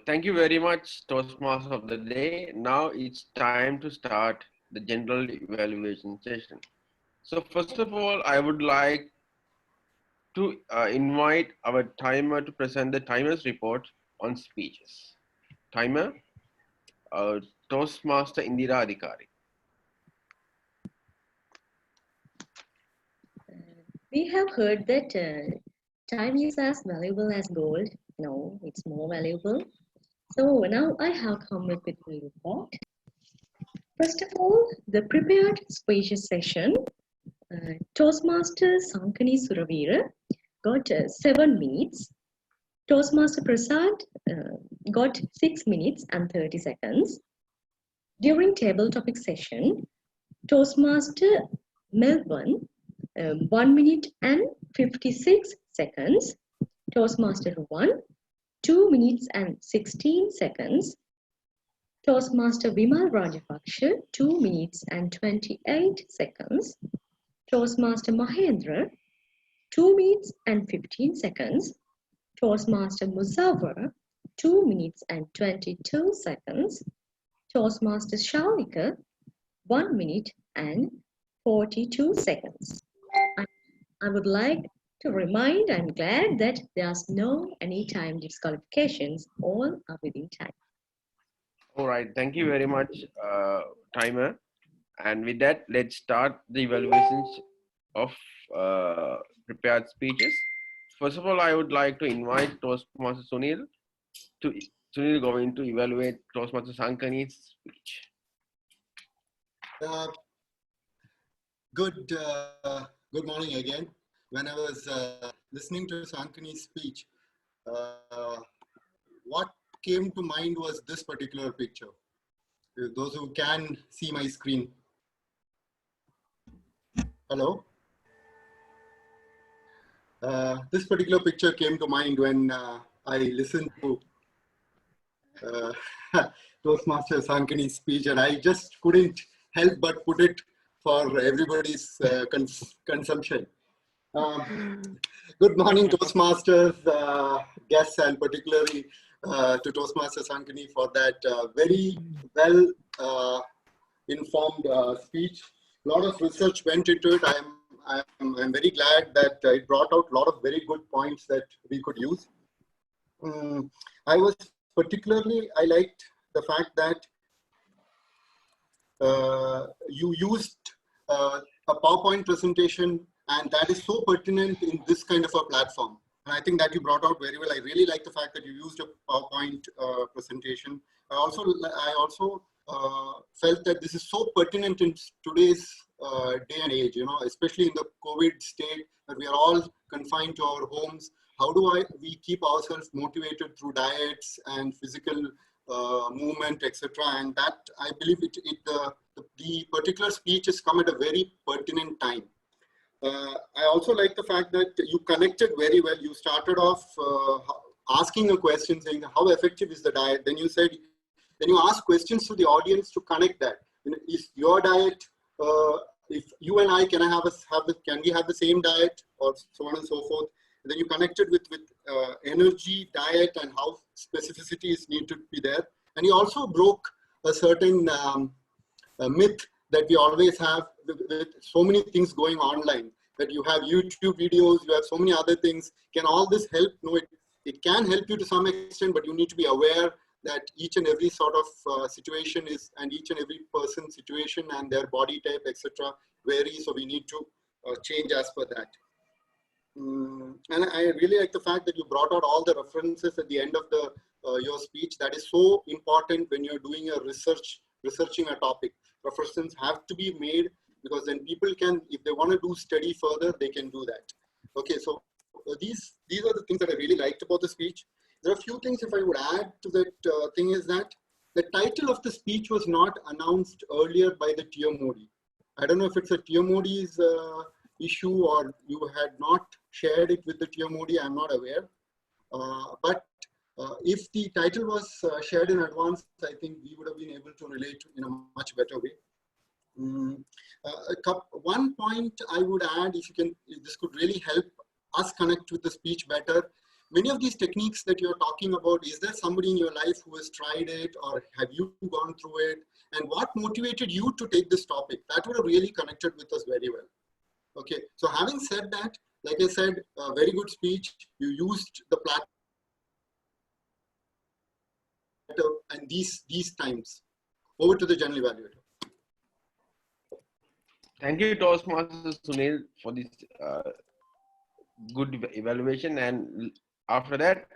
Speaker 15: Thank you very much, Toastmaster of the day. Now it's time to start the general evaluation session. So first of all, I would like to invite our timer to present the timer's report on speeches. Timer, Toastmaster Indira Adhikari.
Speaker 4: We have heard that time is as valuable as gold. No, it's more valuable. So now I have come up with my report. First of all, the prepared speeches session. Toastmaster Sankani Suravira got 7 minutes. Toastmaster Prasad got 6 minutes and 30 seconds. During table topic session, Toastmaster Melbourne 1 minute and 56 seconds. Toastmaster Ruwan 2 minutes and 16 seconds. Toastmaster Vimal Rajapaksha 2 minutes and 28 seconds. Toastmaster Mahendra 2 minutes and 15 seconds. Toastmaster Muzawar 2 minutes and 22 seconds. Toastmaster Shalika 1 minute and 42 seconds. I would like to remind, I'm glad that there's no any time disqualifications, all are within time.
Speaker 15: All right, thank you very much, timer. And with that, let's start the evaluations of prepared speeches. First of all, I would like to invite Toastmaster Sunil going to evaluate Toastmaster Sankani's speech.
Speaker 18: Good morning again. When I was listening to Sankani's speech, what came to mind was this particular picture. Those who can see my screen. Hello? This particular picture came to mind when I listened to Toastmaster Sankani's speech, and I just couldn't help but put it for everybody's consumption. Good morning, Toastmasters, guests, and particularly to Toastmaster Sankani for that very well informed speech. A lot of research went into it. I'm very glad that it brought out a lot of very good points that we could use. I liked the fact that you used a PowerPoint presentation, and that is so pertinent in this kind of a platform. And I think that you brought out very well. I really like the fact that you used a PowerPoint presentation. I also felt that this is so pertinent in today's day and age, especially in the COVID state that we are all confined to our homes. How do we keep ourselves motivated through diets and physical movement, etc.? And that, I believe, the particular speech has come at a very pertinent time. I also like the fact that you connected very well. You started off asking a question saying, how effective is the diet? Then you said, then you ask questions to the audience to connect that. Is your diet, if you and I, can we have the same diet, or so on and so forth? And then you connected with energy, diet, and how specificities need to be there. And you also broke a certain myth that we always have with so many things going online, that you have YouTube videos, you have so many other things. Can all this help? No, it can help you to some extent, but you need to be aware that each and every sort of situation is, and each and every person's situation and their body type, etc., varies. So we need to change as per that. And I really like the fact that you brought out all the references at the end of your speech. That is so important when you're doing a researching a topic. References have to be made, because then people can, if they want to do study further, they can do that. Okay, so these are the things that I really liked about the speech. There are a few things if I would add to that thing is that the title of the speech was not announced earlier by the TMOD. I don't know if it's a TMOD's issue or you had not shared it with the TMOD, I'm not aware. But if the title was shared in advance, I think we would have been able to relate in a much better way. One point I would add, if this could really help us connect with the speech better. Many of these techniques that you're talking about, is there somebody in your life who has tried it, or have you gone through it? And what motivated you to take this topic? That would have really connected with us very well. Okay, so having said that, Like I said, a very good speech. You used the platform and these times. Over to the general evaluator.
Speaker 15: Thank you, Toastmaster Sunil, for this good evaluation. And after that,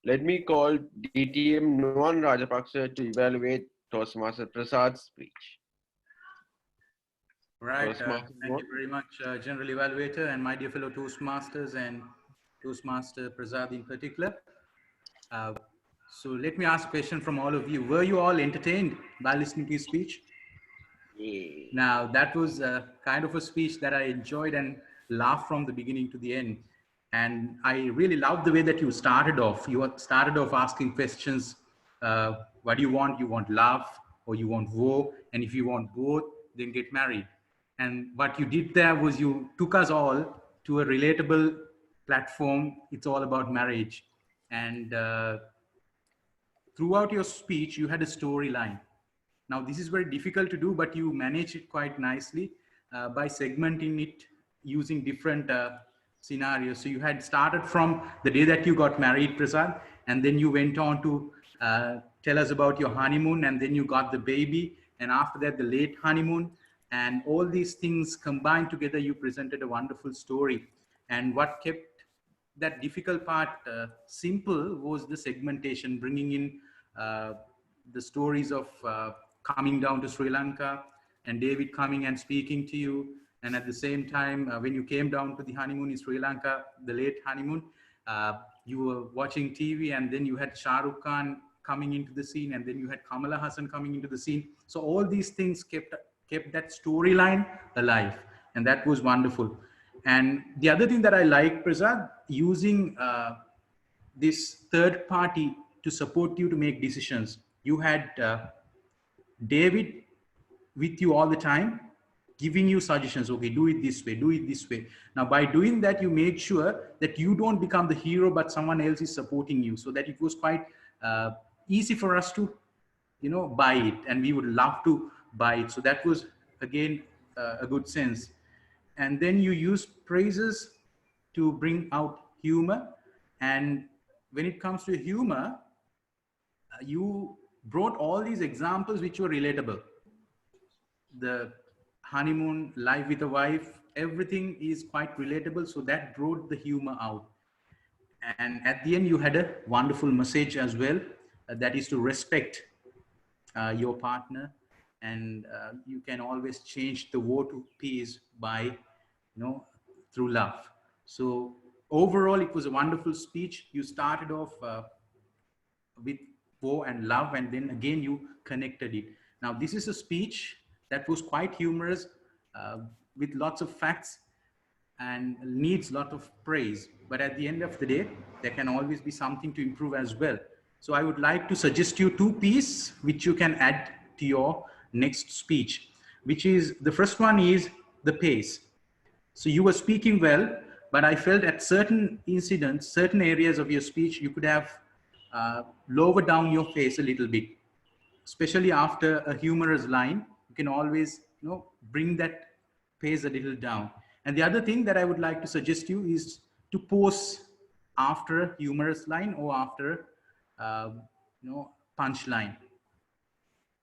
Speaker 15: let me call DTM Nuan Rajapaksa to evaluate Toastmaster Prasad's speech.
Speaker 14: Right.
Speaker 15: Toastmaster
Speaker 14: Thank you very much, General Evaluator, and my dear fellow Toastmasters and Toastmaster Prasad in particular. So let me ask a question from all of you. Were you all entertained by listening to his speech?
Speaker 15: Yeah.
Speaker 14: Now, that was kind of a speech that I enjoyed and laughed from the beginning to the end. And I really loved the way that you started off. You started off asking questions. What do you want? You want love or you want war? And if you want both, then get married. And what you did there was you took us all to a relatable platform. It's all about marriage. And throughout your speech, you had a storyline. Now, this is very difficult to do, but you manage it quite nicely by segmenting it using different scenarios. So you had started from the day that you got married, Prasad, and then you went on to tell us about your honeymoon, and then you got the baby, and after that, the late honeymoon. And all these things combined together, you presented a wonderful story. And what kept that difficult part simple was the segmentation, bringing in the stories of coming down to Sri Lanka and David coming and speaking to you. And at the same time, when you came down to the honeymoon in Sri Lanka, the late honeymoon, you were watching TV, and then you had Shah Rukh Khan coming into the scene, and then you had Kamala Hassan coming into the scene. So all these things kept that storyline alive, and that was wonderful. And the other thing that I like, Prasad, using this third party to support you to make decisions. You had David with you all the time, giving you suggestions. Okay, do it this way, do it this way. Now, by doing that, you make sure that you don't become the hero, but someone else is supporting you, so that it was quite easy for us to, buy it, and we would love to buy it. So that was, again, a good sense. And then you use praises to bring out humor. And when it comes to humor, you brought all these examples which were relatable. The honeymoon, life with a wife, everything is quite relatable. So that brought the humor out. And at the end, you had a wonderful message as well. That is to respect your partner. And you can always change the war to peace by, through love. So overall, it was a wonderful speech. You started off with war and love, and then again you connected it. Now, this is a speech that was quite humorous, with lots of facts, and needs a lot of praise. But at the end of the day, there can always be something to improve as well. So I would like to suggest you two pieces which you can add to your next speech, which is, the first one is the pace. So you were speaking well, but I felt at certain incidents, certain areas of your speech, you could have lowered down your pace a little bit, especially after a humorous line. You can always, bring that pace a little down. And the other thing that I would like to suggest you is to pause after a humorous line or after, punchline,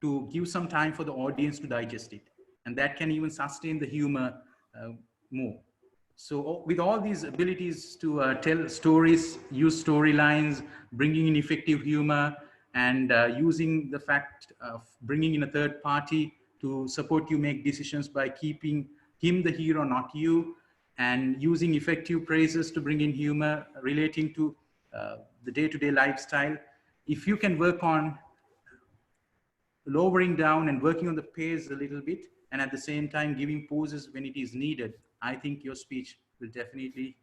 Speaker 14: to give some time for the audience to digest it. And that can even sustain the humor more. So with all these abilities to tell stories, use storylines, bringing in effective humor, and using the fact of bringing in a third party to support you make decisions by keeping him the hero, not you, and using effective praises to bring in humor relating to the day-to-day lifestyle. If you can work on lowering down and working on the pace a little bit, and at the same time giving pauses when it is needed, I think your speech will definitely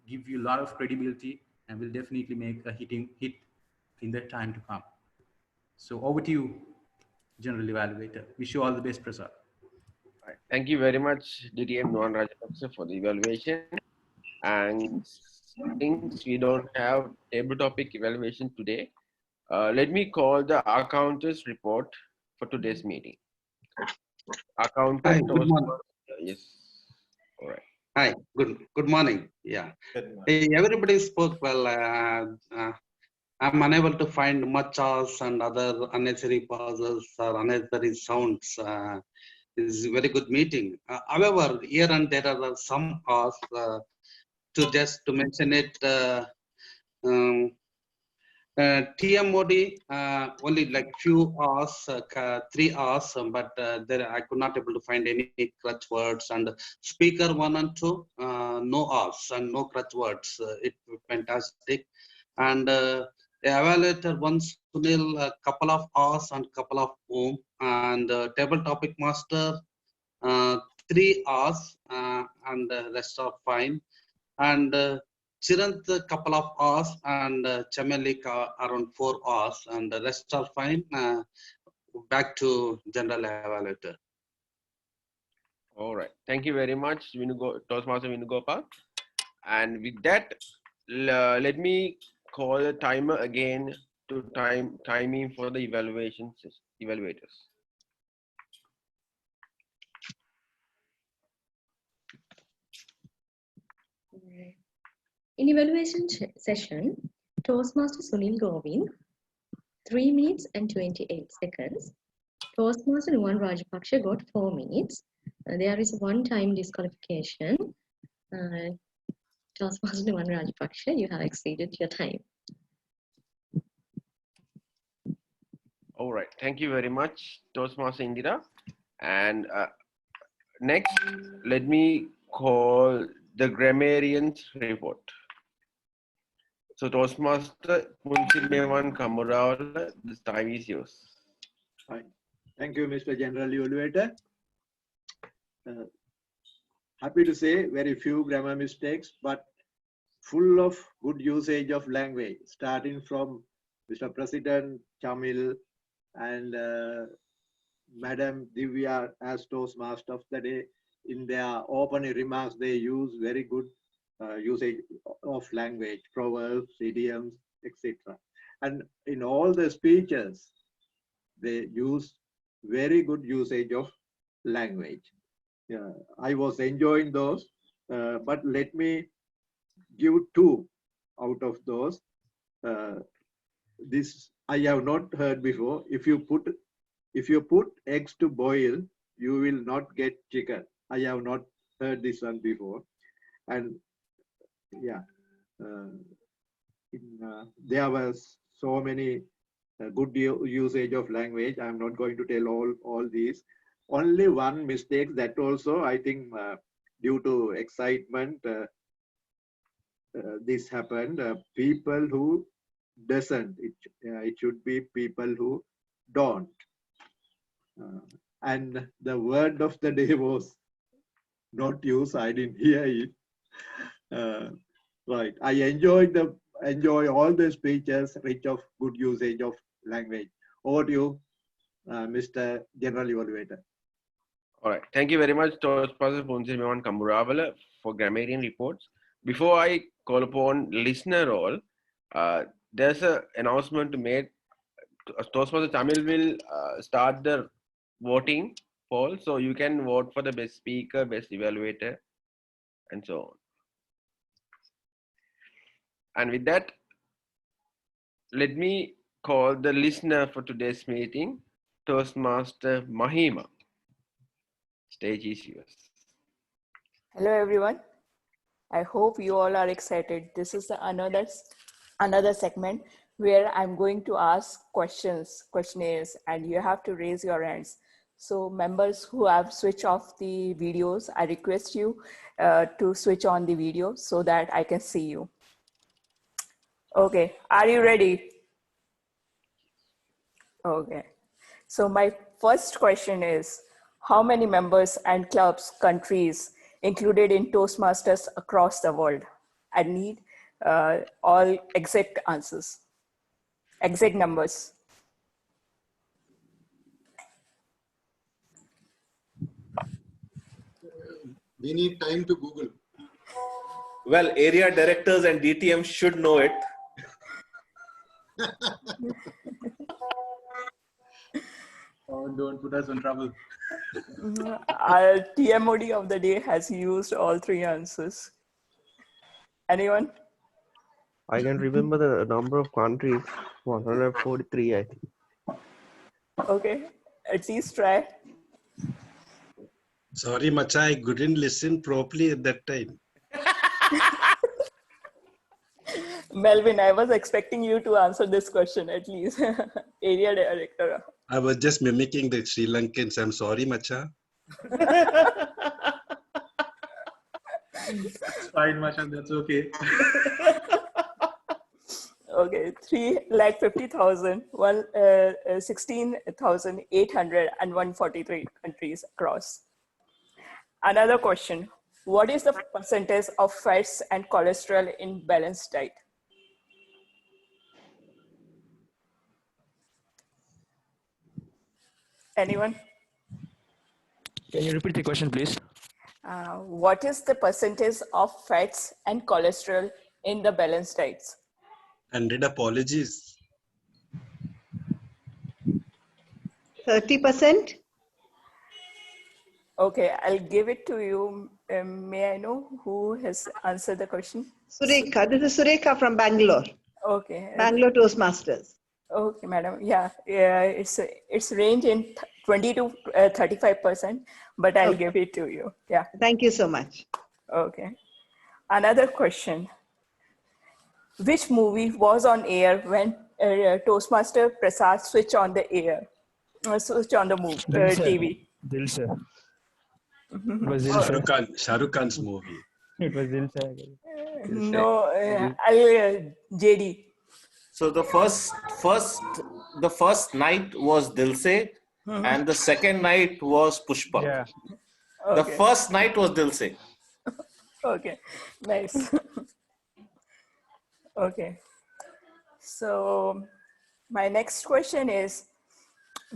Speaker 14: give you a lot of credibility and will definitely make a hit in the time to come. So over to you, General Evaluator. Wish you all the best, Prasad.
Speaker 15: Thank you very much, DTM Nuan Rajapaksa, for the evaluation. And since we don't have table topic evaluation today, let me call the accountant's report for today's meeting. Accountant.
Speaker 24: Hi, good morning.
Speaker 15: Yes. All right.
Speaker 24: Hi, good Good morning. Yeah.
Speaker 19: Good morning.
Speaker 24: Everybody spoke well. I'm unable to find much hours and other unnecessary pauses or unnecessary sounds. It's a very good meeting. However, here and there are some hours to mention it. TMOD only like few hours, 3 hours, but there I could not able to find any crutch words. And speaker 1 and 2, no hours and no crutch words. It was fantastic. And evaluator 1 Sunil, a couple of hours and couple of home. And table topic master 3 hours and the rest are fine. And Chirant a couple of hours and Chamelika around 4 hours and the rest are fine. Back to general evaluator.
Speaker 15: All right. Thank you very much, Toastmaster Venugopal. And with that, let me call the timer again to timing for the evaluators.
Speaker 4: In evaluation session, Toastmaster Sunil Govind, 3 minutes and 28 seconds. Toastmaster Nuwan Rajapaksha got 4 minutes. There is one time disqualification. Toastmaster Nuwan Rajapaksha, you have exceeded your time.
Speaker 15: All right. Thank you very much, Toastmaster Indira. And next, let me call the grammarians report. So Toastmaster Punchimewan Kamural, this time is yours.
Speaker 7: Fine. Thank you, Mr. General Evaluator. Happy to say very few grammar mistakes, but full of good usage of language, starting from Mr. President Chamil and Madam Divya as Toastmaster of the day. In their opening remarks, they use very good usage of language, proverbs, idioms, etc. And in all the speeches, they use very good usage of language. I was enjoying those, but let me give 2 out of those. This I have not heard before. If you put eggs to boil, you will not get chicken. I have not heard this one before. And yeah, there was so many good usage of language. I'm not going to tell all these. Only one mistake, that also I think due to excitement this happened. People who doesn't, it should be people who don't. And the word of the day was not used. I didn't hear it. Right. I enjoy all the speeches rich of good usage of language. Over to you, Mr. General Evaluator.
Speaker 15: All right. Thank you very much, Toastmaster Punchimewan Kamuravala, for grammarian reports. Before I call upon listener role, there's an announcement to make. Toastmaster Tamil will start the voting poll, so you can vote for the best speaker, best evaluator, and so on. And with that, let me call the listener for today's meeting, Toastmaster Mahima. Stage is yours.
Speaker 12: Hello, everyone. I hope you all are excited. This is another segment where I'm going to ask questionnaires, and you have to raise your hands. So members who have switched off the videos, I request you to switch on the video so that I can see you. Okay, are you ready? Okay. So my first question is, how many members and clubs, countries included in Toastmasters across the world? I need all exact answers, exact numbers.
Speaker 18: We need time to Google.
Speaker 19: Well, area directors and DTM should know it.
Speaker 22: Oh, don't put us in trouble.
Speaker 12: Our TMOD of the day has used all 3 answers. Anyone?
Speaker 6: I can remember the number of countries, 143, I think.
Speaker 12: Okay, at least try.
Speaker 20: Sorry, Macha, I couldn't listen properly at that time.
Speaker 12: Melvin, I was expecting you to answer this question at least. Area director.
Speaker 20: I was just mimicking the Sri Lankans. I'm sorry, Macha.
Speaker 22: It's fine, Masha, that's okay.
Speaker 12: Okay, 350,000, 16,800 and 143 countries across. Another question. What is the percentage of fats and cholesterol in balanced diet? Anyone?
Speaker 16: Can you repeat the question, please?
Speaker 12: What is the percentage of fats and cholesterol in the balanced diets?
Speaker 20: 100 apologies.
Speaker 17: 30%?
Speaker 12: Okay, I'll give it to you. May I know who has answered the question?
Speaker 17: Surekha. This is Surekha from Bangalore.
Speaker 12: Okay.
Speaker 17: Bangalore Toastmasters.
Speaker 12: Okay, madam. Yeah, it's range in 20 to 35%, but I'll give it to you. Yeah.
Speaker 17: Thank you so much.
Speaker 12: Okay. Another question. Which movie was on air when Toastmaster Prasad switched on the air? Switched on the TV.
Speaker 16: Dilse. It was
Speaker 20: Shah Rukh Khan's movie.
Speaker 16: It was Dilse.
Speaker 12: No, JD.
Speaker 19: So the first night was Dilse, and the second night was Pushpa.
Speaker 16: Yeah.
Speaker 19: The
Speaker 12: Okay.
Speaker 19: first night was Dilse.
Speaker 12: Okay, nice. Okay. So my next question is,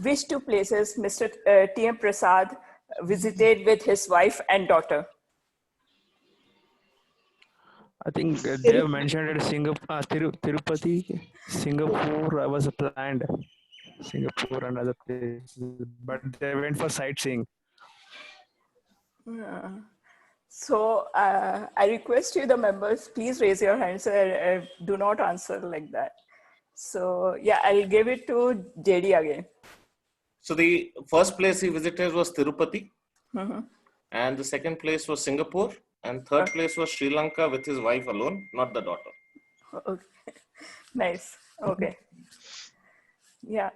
Speaker 12: which two places Mr. TM Prasad visited with his wife and daughter?
Speaker 16: I think they have mentioned it Singapore, Tirupati, Singapore was planned. Singapore and other places, but they went for sightseeing.
Speaker 12: So I request you, the members, please raise your hands and do not answer like that. So yeah, I'll give it to JD again.
Speaker 19: So the first place he visited was Tirupati,
Speaker 12: Mm-hmm.
Speaker 19: and the second place was Singapore, and third place was Sri Lanka with his wife alone, not the daughter.
Speaker 12: Okay. Nice. Okay. Yeah.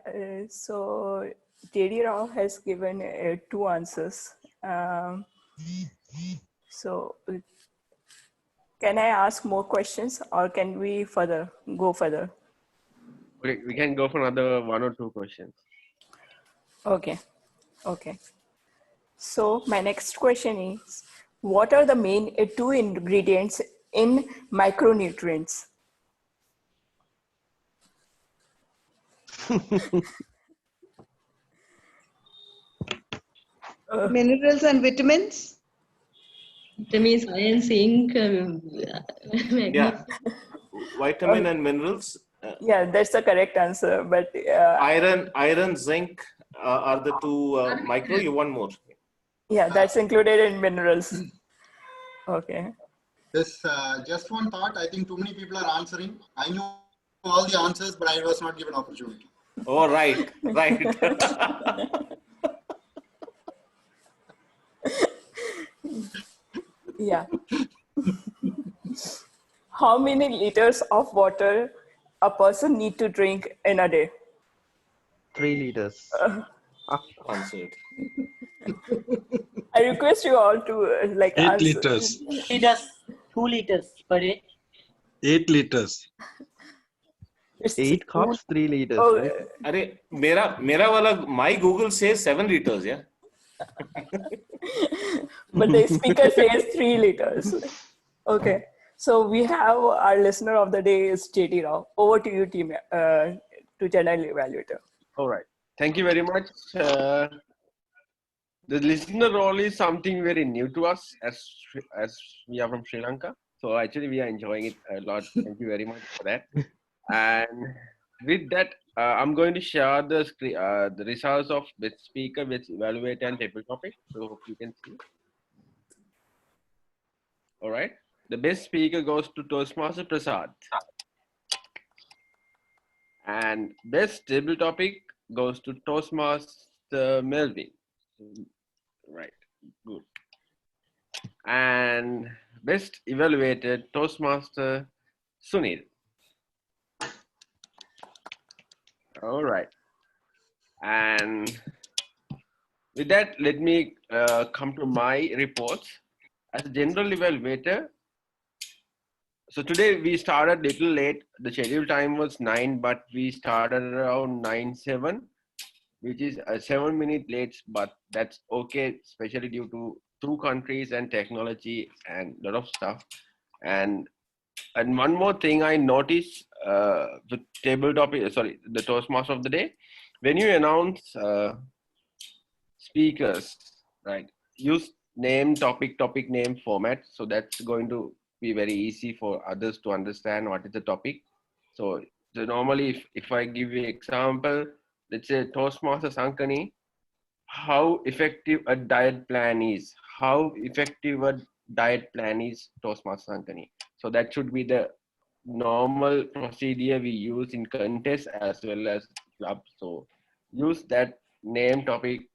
Speaker 12: So JD Rao has given two answers. So can I ask more questions, or can we go further?
Speaker 15: We can go for another 1 or 2 questions.
Speaker 12: Okay. Okay. So my next question is, what are the main 2 ingredients in micronutrients?
Speaker 17: Minerals and vitamins?
Speaker 4: Vitamins, iron, zinc, magnesium.
Speaker 19: Yeah, vitamin and minerals.
Speaker 12: Yeah, that's the correct answer. But
Speaker 19: Iron, zinc are the 2 micro. You want more?
Speaker 12: yeah, that's included in minerals. Okay.
Speaker 18: Yes, just one thought. I think too many people are answering. I knew all the answers, but I was not given opportunity.
Speaker 19: Oh, right.
Speaker 12: Yeah. How many liters of water a person need to drink in a day?
Speaker 6: 3 liters.
Speaker 19: Answered.
Speaker 12: I request you all to
Speaker 20: 8
Speaker 12: answer.
Speaker 20: liters.
Speaker 11: It does 2 liters per day.
Speaker 20: 8 liters.
Speaker 6: 8 cups, 3 liters.
Speaker 12: Oh,
Speaker 6: Right?
Speaker 19: Arey, my Google says 7 liters, yeah.
Speaker 12: But the speaker says 3 liters. Okay. So we have our listener of the day is JD Rao. Over to you, team, to general evaluator.
Speaker 15: All right. Thank you very much. The listener role is something very new to us as we are from Sri Lanka. So actually we are enjoying it a lot. Thank you very much for that. And with that, I'm going to share the results of best speaker, best evaluator, and table topic. So hope you can see. All right. the best speaker goes to Toastmaster Prasad. And best table topic goes to Toastmaster Melvin. Right, good. And best evaluated Toastmaster Sunil. All right. And with that, let me come to my reports. As a general evaluator, so today we started a little late. The schedule time was 9, but we started around 9:07, which is a 7-minute late, but that's okay, especially due to 2 countries and technology and a lot of stuff. And one more thing I noticed, the table topic, sorry, the Toastmaster of the day, when you announce speakers, right, use name, topic, name format. So that's going to be very easy for others to understand what is the topic. So normally, if I give you example, let's say Toastmaster Sankani, how effective a diet plan is. How effective a diet plan is, Toastmaster Sankani. So that should be the normal procedure we use in contest as well as club. So use that name, topic,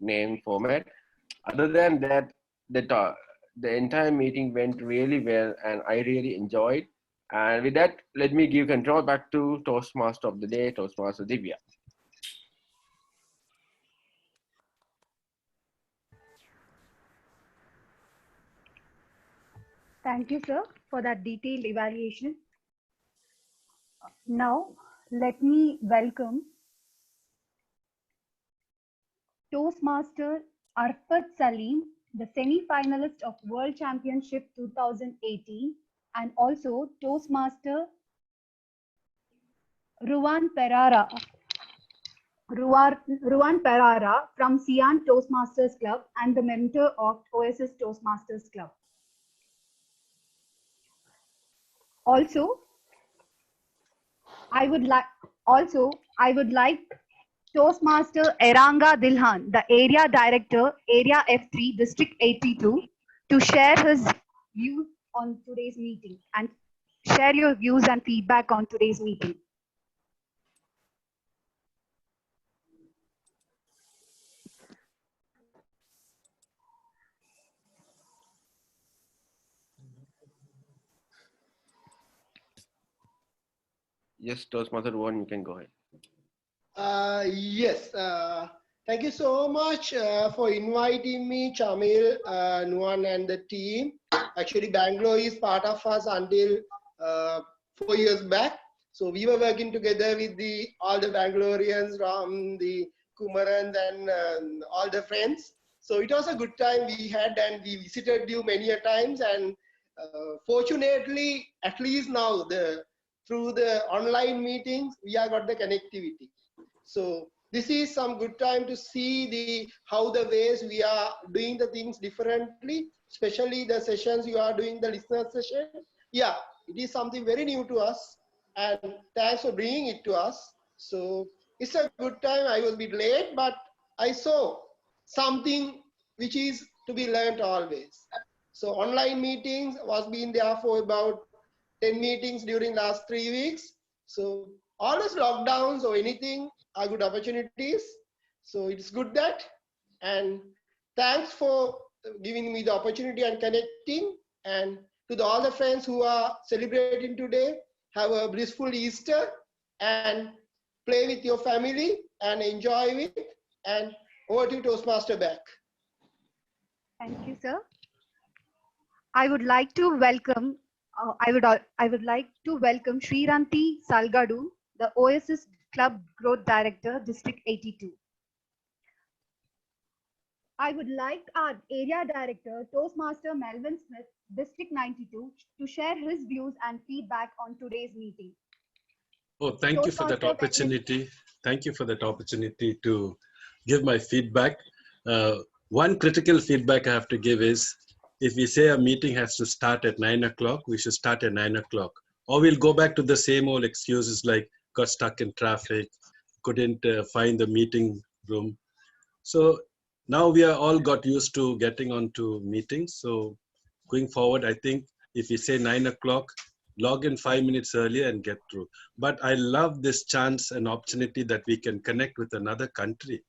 Speaker 15: name format. Other than that, the entire meeting went really well and I really enjoyed. And with that, let me give control back to Toastmaster of the day, Toastmaster Divya.
Speaker 2: Thank you, sir, for that detailed evaluation. Now, let me welcome Toastmaster Arfat Salim, the semi-finalist of World Championship 2018, and also Toastmaster Ruwan Perara from Sian Toastmasters Club and the mentor of Oasis Toastmasters Club. Also, I would like Toastmaster Eranga Dilhan, the Area Director, Area F3, District 82, to share his views on today's meeting and share your views and feedback on today's meeting.
Speaker 15: Yes, Toastmaster one, you can go ahead.
Speaker 3: Yes, thank you so much for inviting me, Chamil, Nuan and the team. Actually, Bangalore is part of us until 4 years back. So we were working together with all the Bangaloreans from the Kumarans and all the friends. So it was a good time we had and we visited you many a times. And fortunately, at least now, through the online meetings, we have got the connectivity. So this is some good time to see how the ways we are doing the things differently, especially the sessions you are doing, the listener session. Yeah, it is something very new to us, and thanks for bringing it to us. So it's a good time. I was a bit late, but I saw something which is to be learned always. So online meetings was been there for about 10 meetings during last 3 weeks. So all those lockdowns or anything are good opportunities. So it's good that. And thanks for giving me the opportunity and connecting. And to all the friends who are celebrating today, have a blissful Easter and play with your family and enjoy it. And over to Toastmaster back.
Speaker 2: Thank you, sir. I would like to welcome Sriranti Salgadu, the Oasis Club Growth Director, District 82. I would like our Area Director, Toastmaster Melvin Smith, District 92, to share his views and feedback on today's meeting.
Speaker 20: Oh, thank you for that opportunity. Thank you for that opportunity to give my feedback. One critical feedback I have to give is, if we say a meeting has to start at 9 o'clock, we should start at 9 o'clock. Or we'll go back to the same old excuses like got stuck in traffic, couldn't find the meeting room. So now we are all got used to getting onto meetings. So going forward, I think If we say 9 o'clock, log in 5 minutes earlier and get through. But I love this chance and opportunity that we can connect with another country.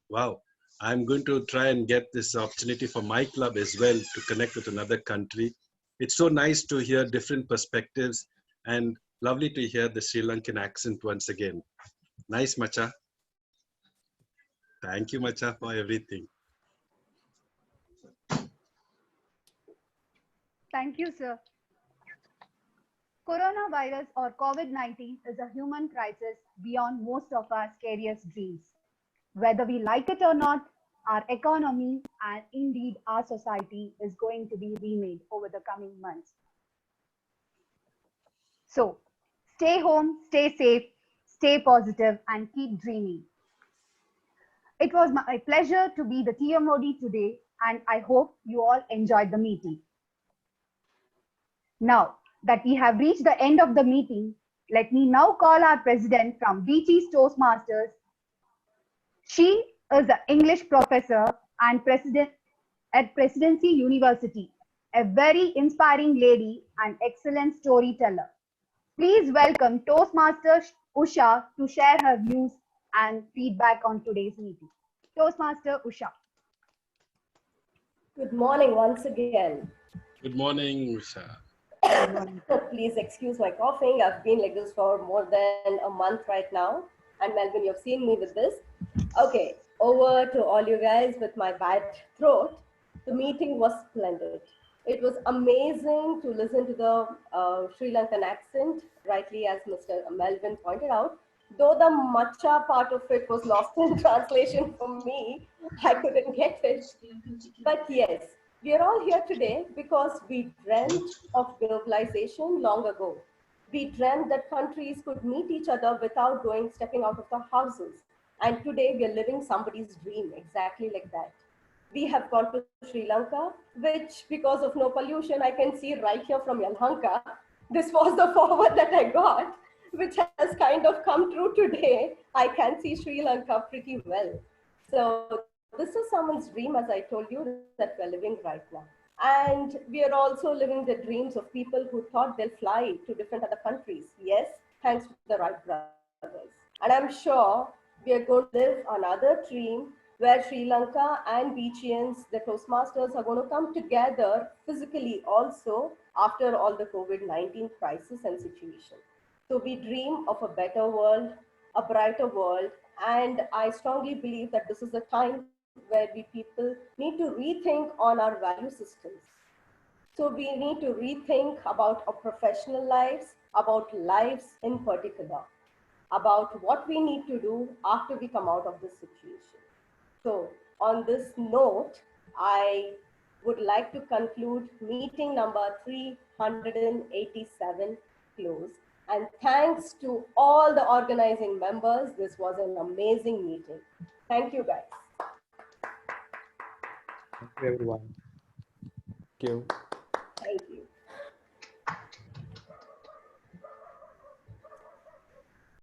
Speaker 20: Wow. I'm going to try and get this opportunity for my club as well to connect with another country. It's so nice to hear different perspectives and lovely to hear the Sri Lankan accent once again. Nice, Macha. Thank you, Macha, for everything.
Speaker 2: Thank you, sir. Coronavirus or COVID-19 is a human crisis beyond most of our scariest dreams. Whether we like it or not, our economy and indeed our society is going to be remade over the coming months. So, stay home, stay safe, stay positive, and keep dreaming. It was my pleasure to be the TMOD today, and I hope you all enjoyed the meeting. Now that we have reached the end of the meeting, let me now call our president from Beechi's Toastmasters. She is an English professor and president at Presidency University, a very inspiring lady and excellent storyteller. Please welcome Toastmaster Usha to share her views and feedback on today's meeting. Toastmaster Usha.
Speaker 1: Good morning once again.
Speaker 20: Good morning, Usha.
Speaker 1: Please excuse my coughing. I've been like this for more than a month right now. And Melvin, you've seen me with this. Okay, over to all you guys with my bad throat. The meeting was splendid. It was amazing to listen to the Sri Lankan accent, rightly as Mr. Melvin pointed out. Though the matcha part of it was lost in translation for me, I couldn't get it. But yes, we are all here today because we dreamt of globalization long ago. We dreamt that countries could meet each other without stepping out of their houses. And today we are living somebody's dream, exactly like that. We have gone to Sri Lanka, which because of no pollution, I can see right here from Yelahanka. This was the forward that I got, which has kind of come true today. I can see Sri Lanka pretty well. So this is someone's dream, as I told you, that we're living right now. And we are also living the dreams of people who thought they'll fly to different other countries. Yes, thanks to the Wright brothers. And I'm sure we are going to live another dream where Sri Lanka and Beechians, the Toastmasters, are going to come together physically also after all the COVID-19 crisis and situation. So we dream of a better world, a brighter world, and I strongly believe that this is the time where we people need to rethink on our value systems. So we need to rethink about our professional lives, about lives in particular, about what we need to do after we come out of this situation. So on this note, I would like to conclude meeting number 387 close. And thanks to all the organizing members. This was an amazing meeting. Thank you, guys.
Speaker 16: Thank you, everyone. Thank you.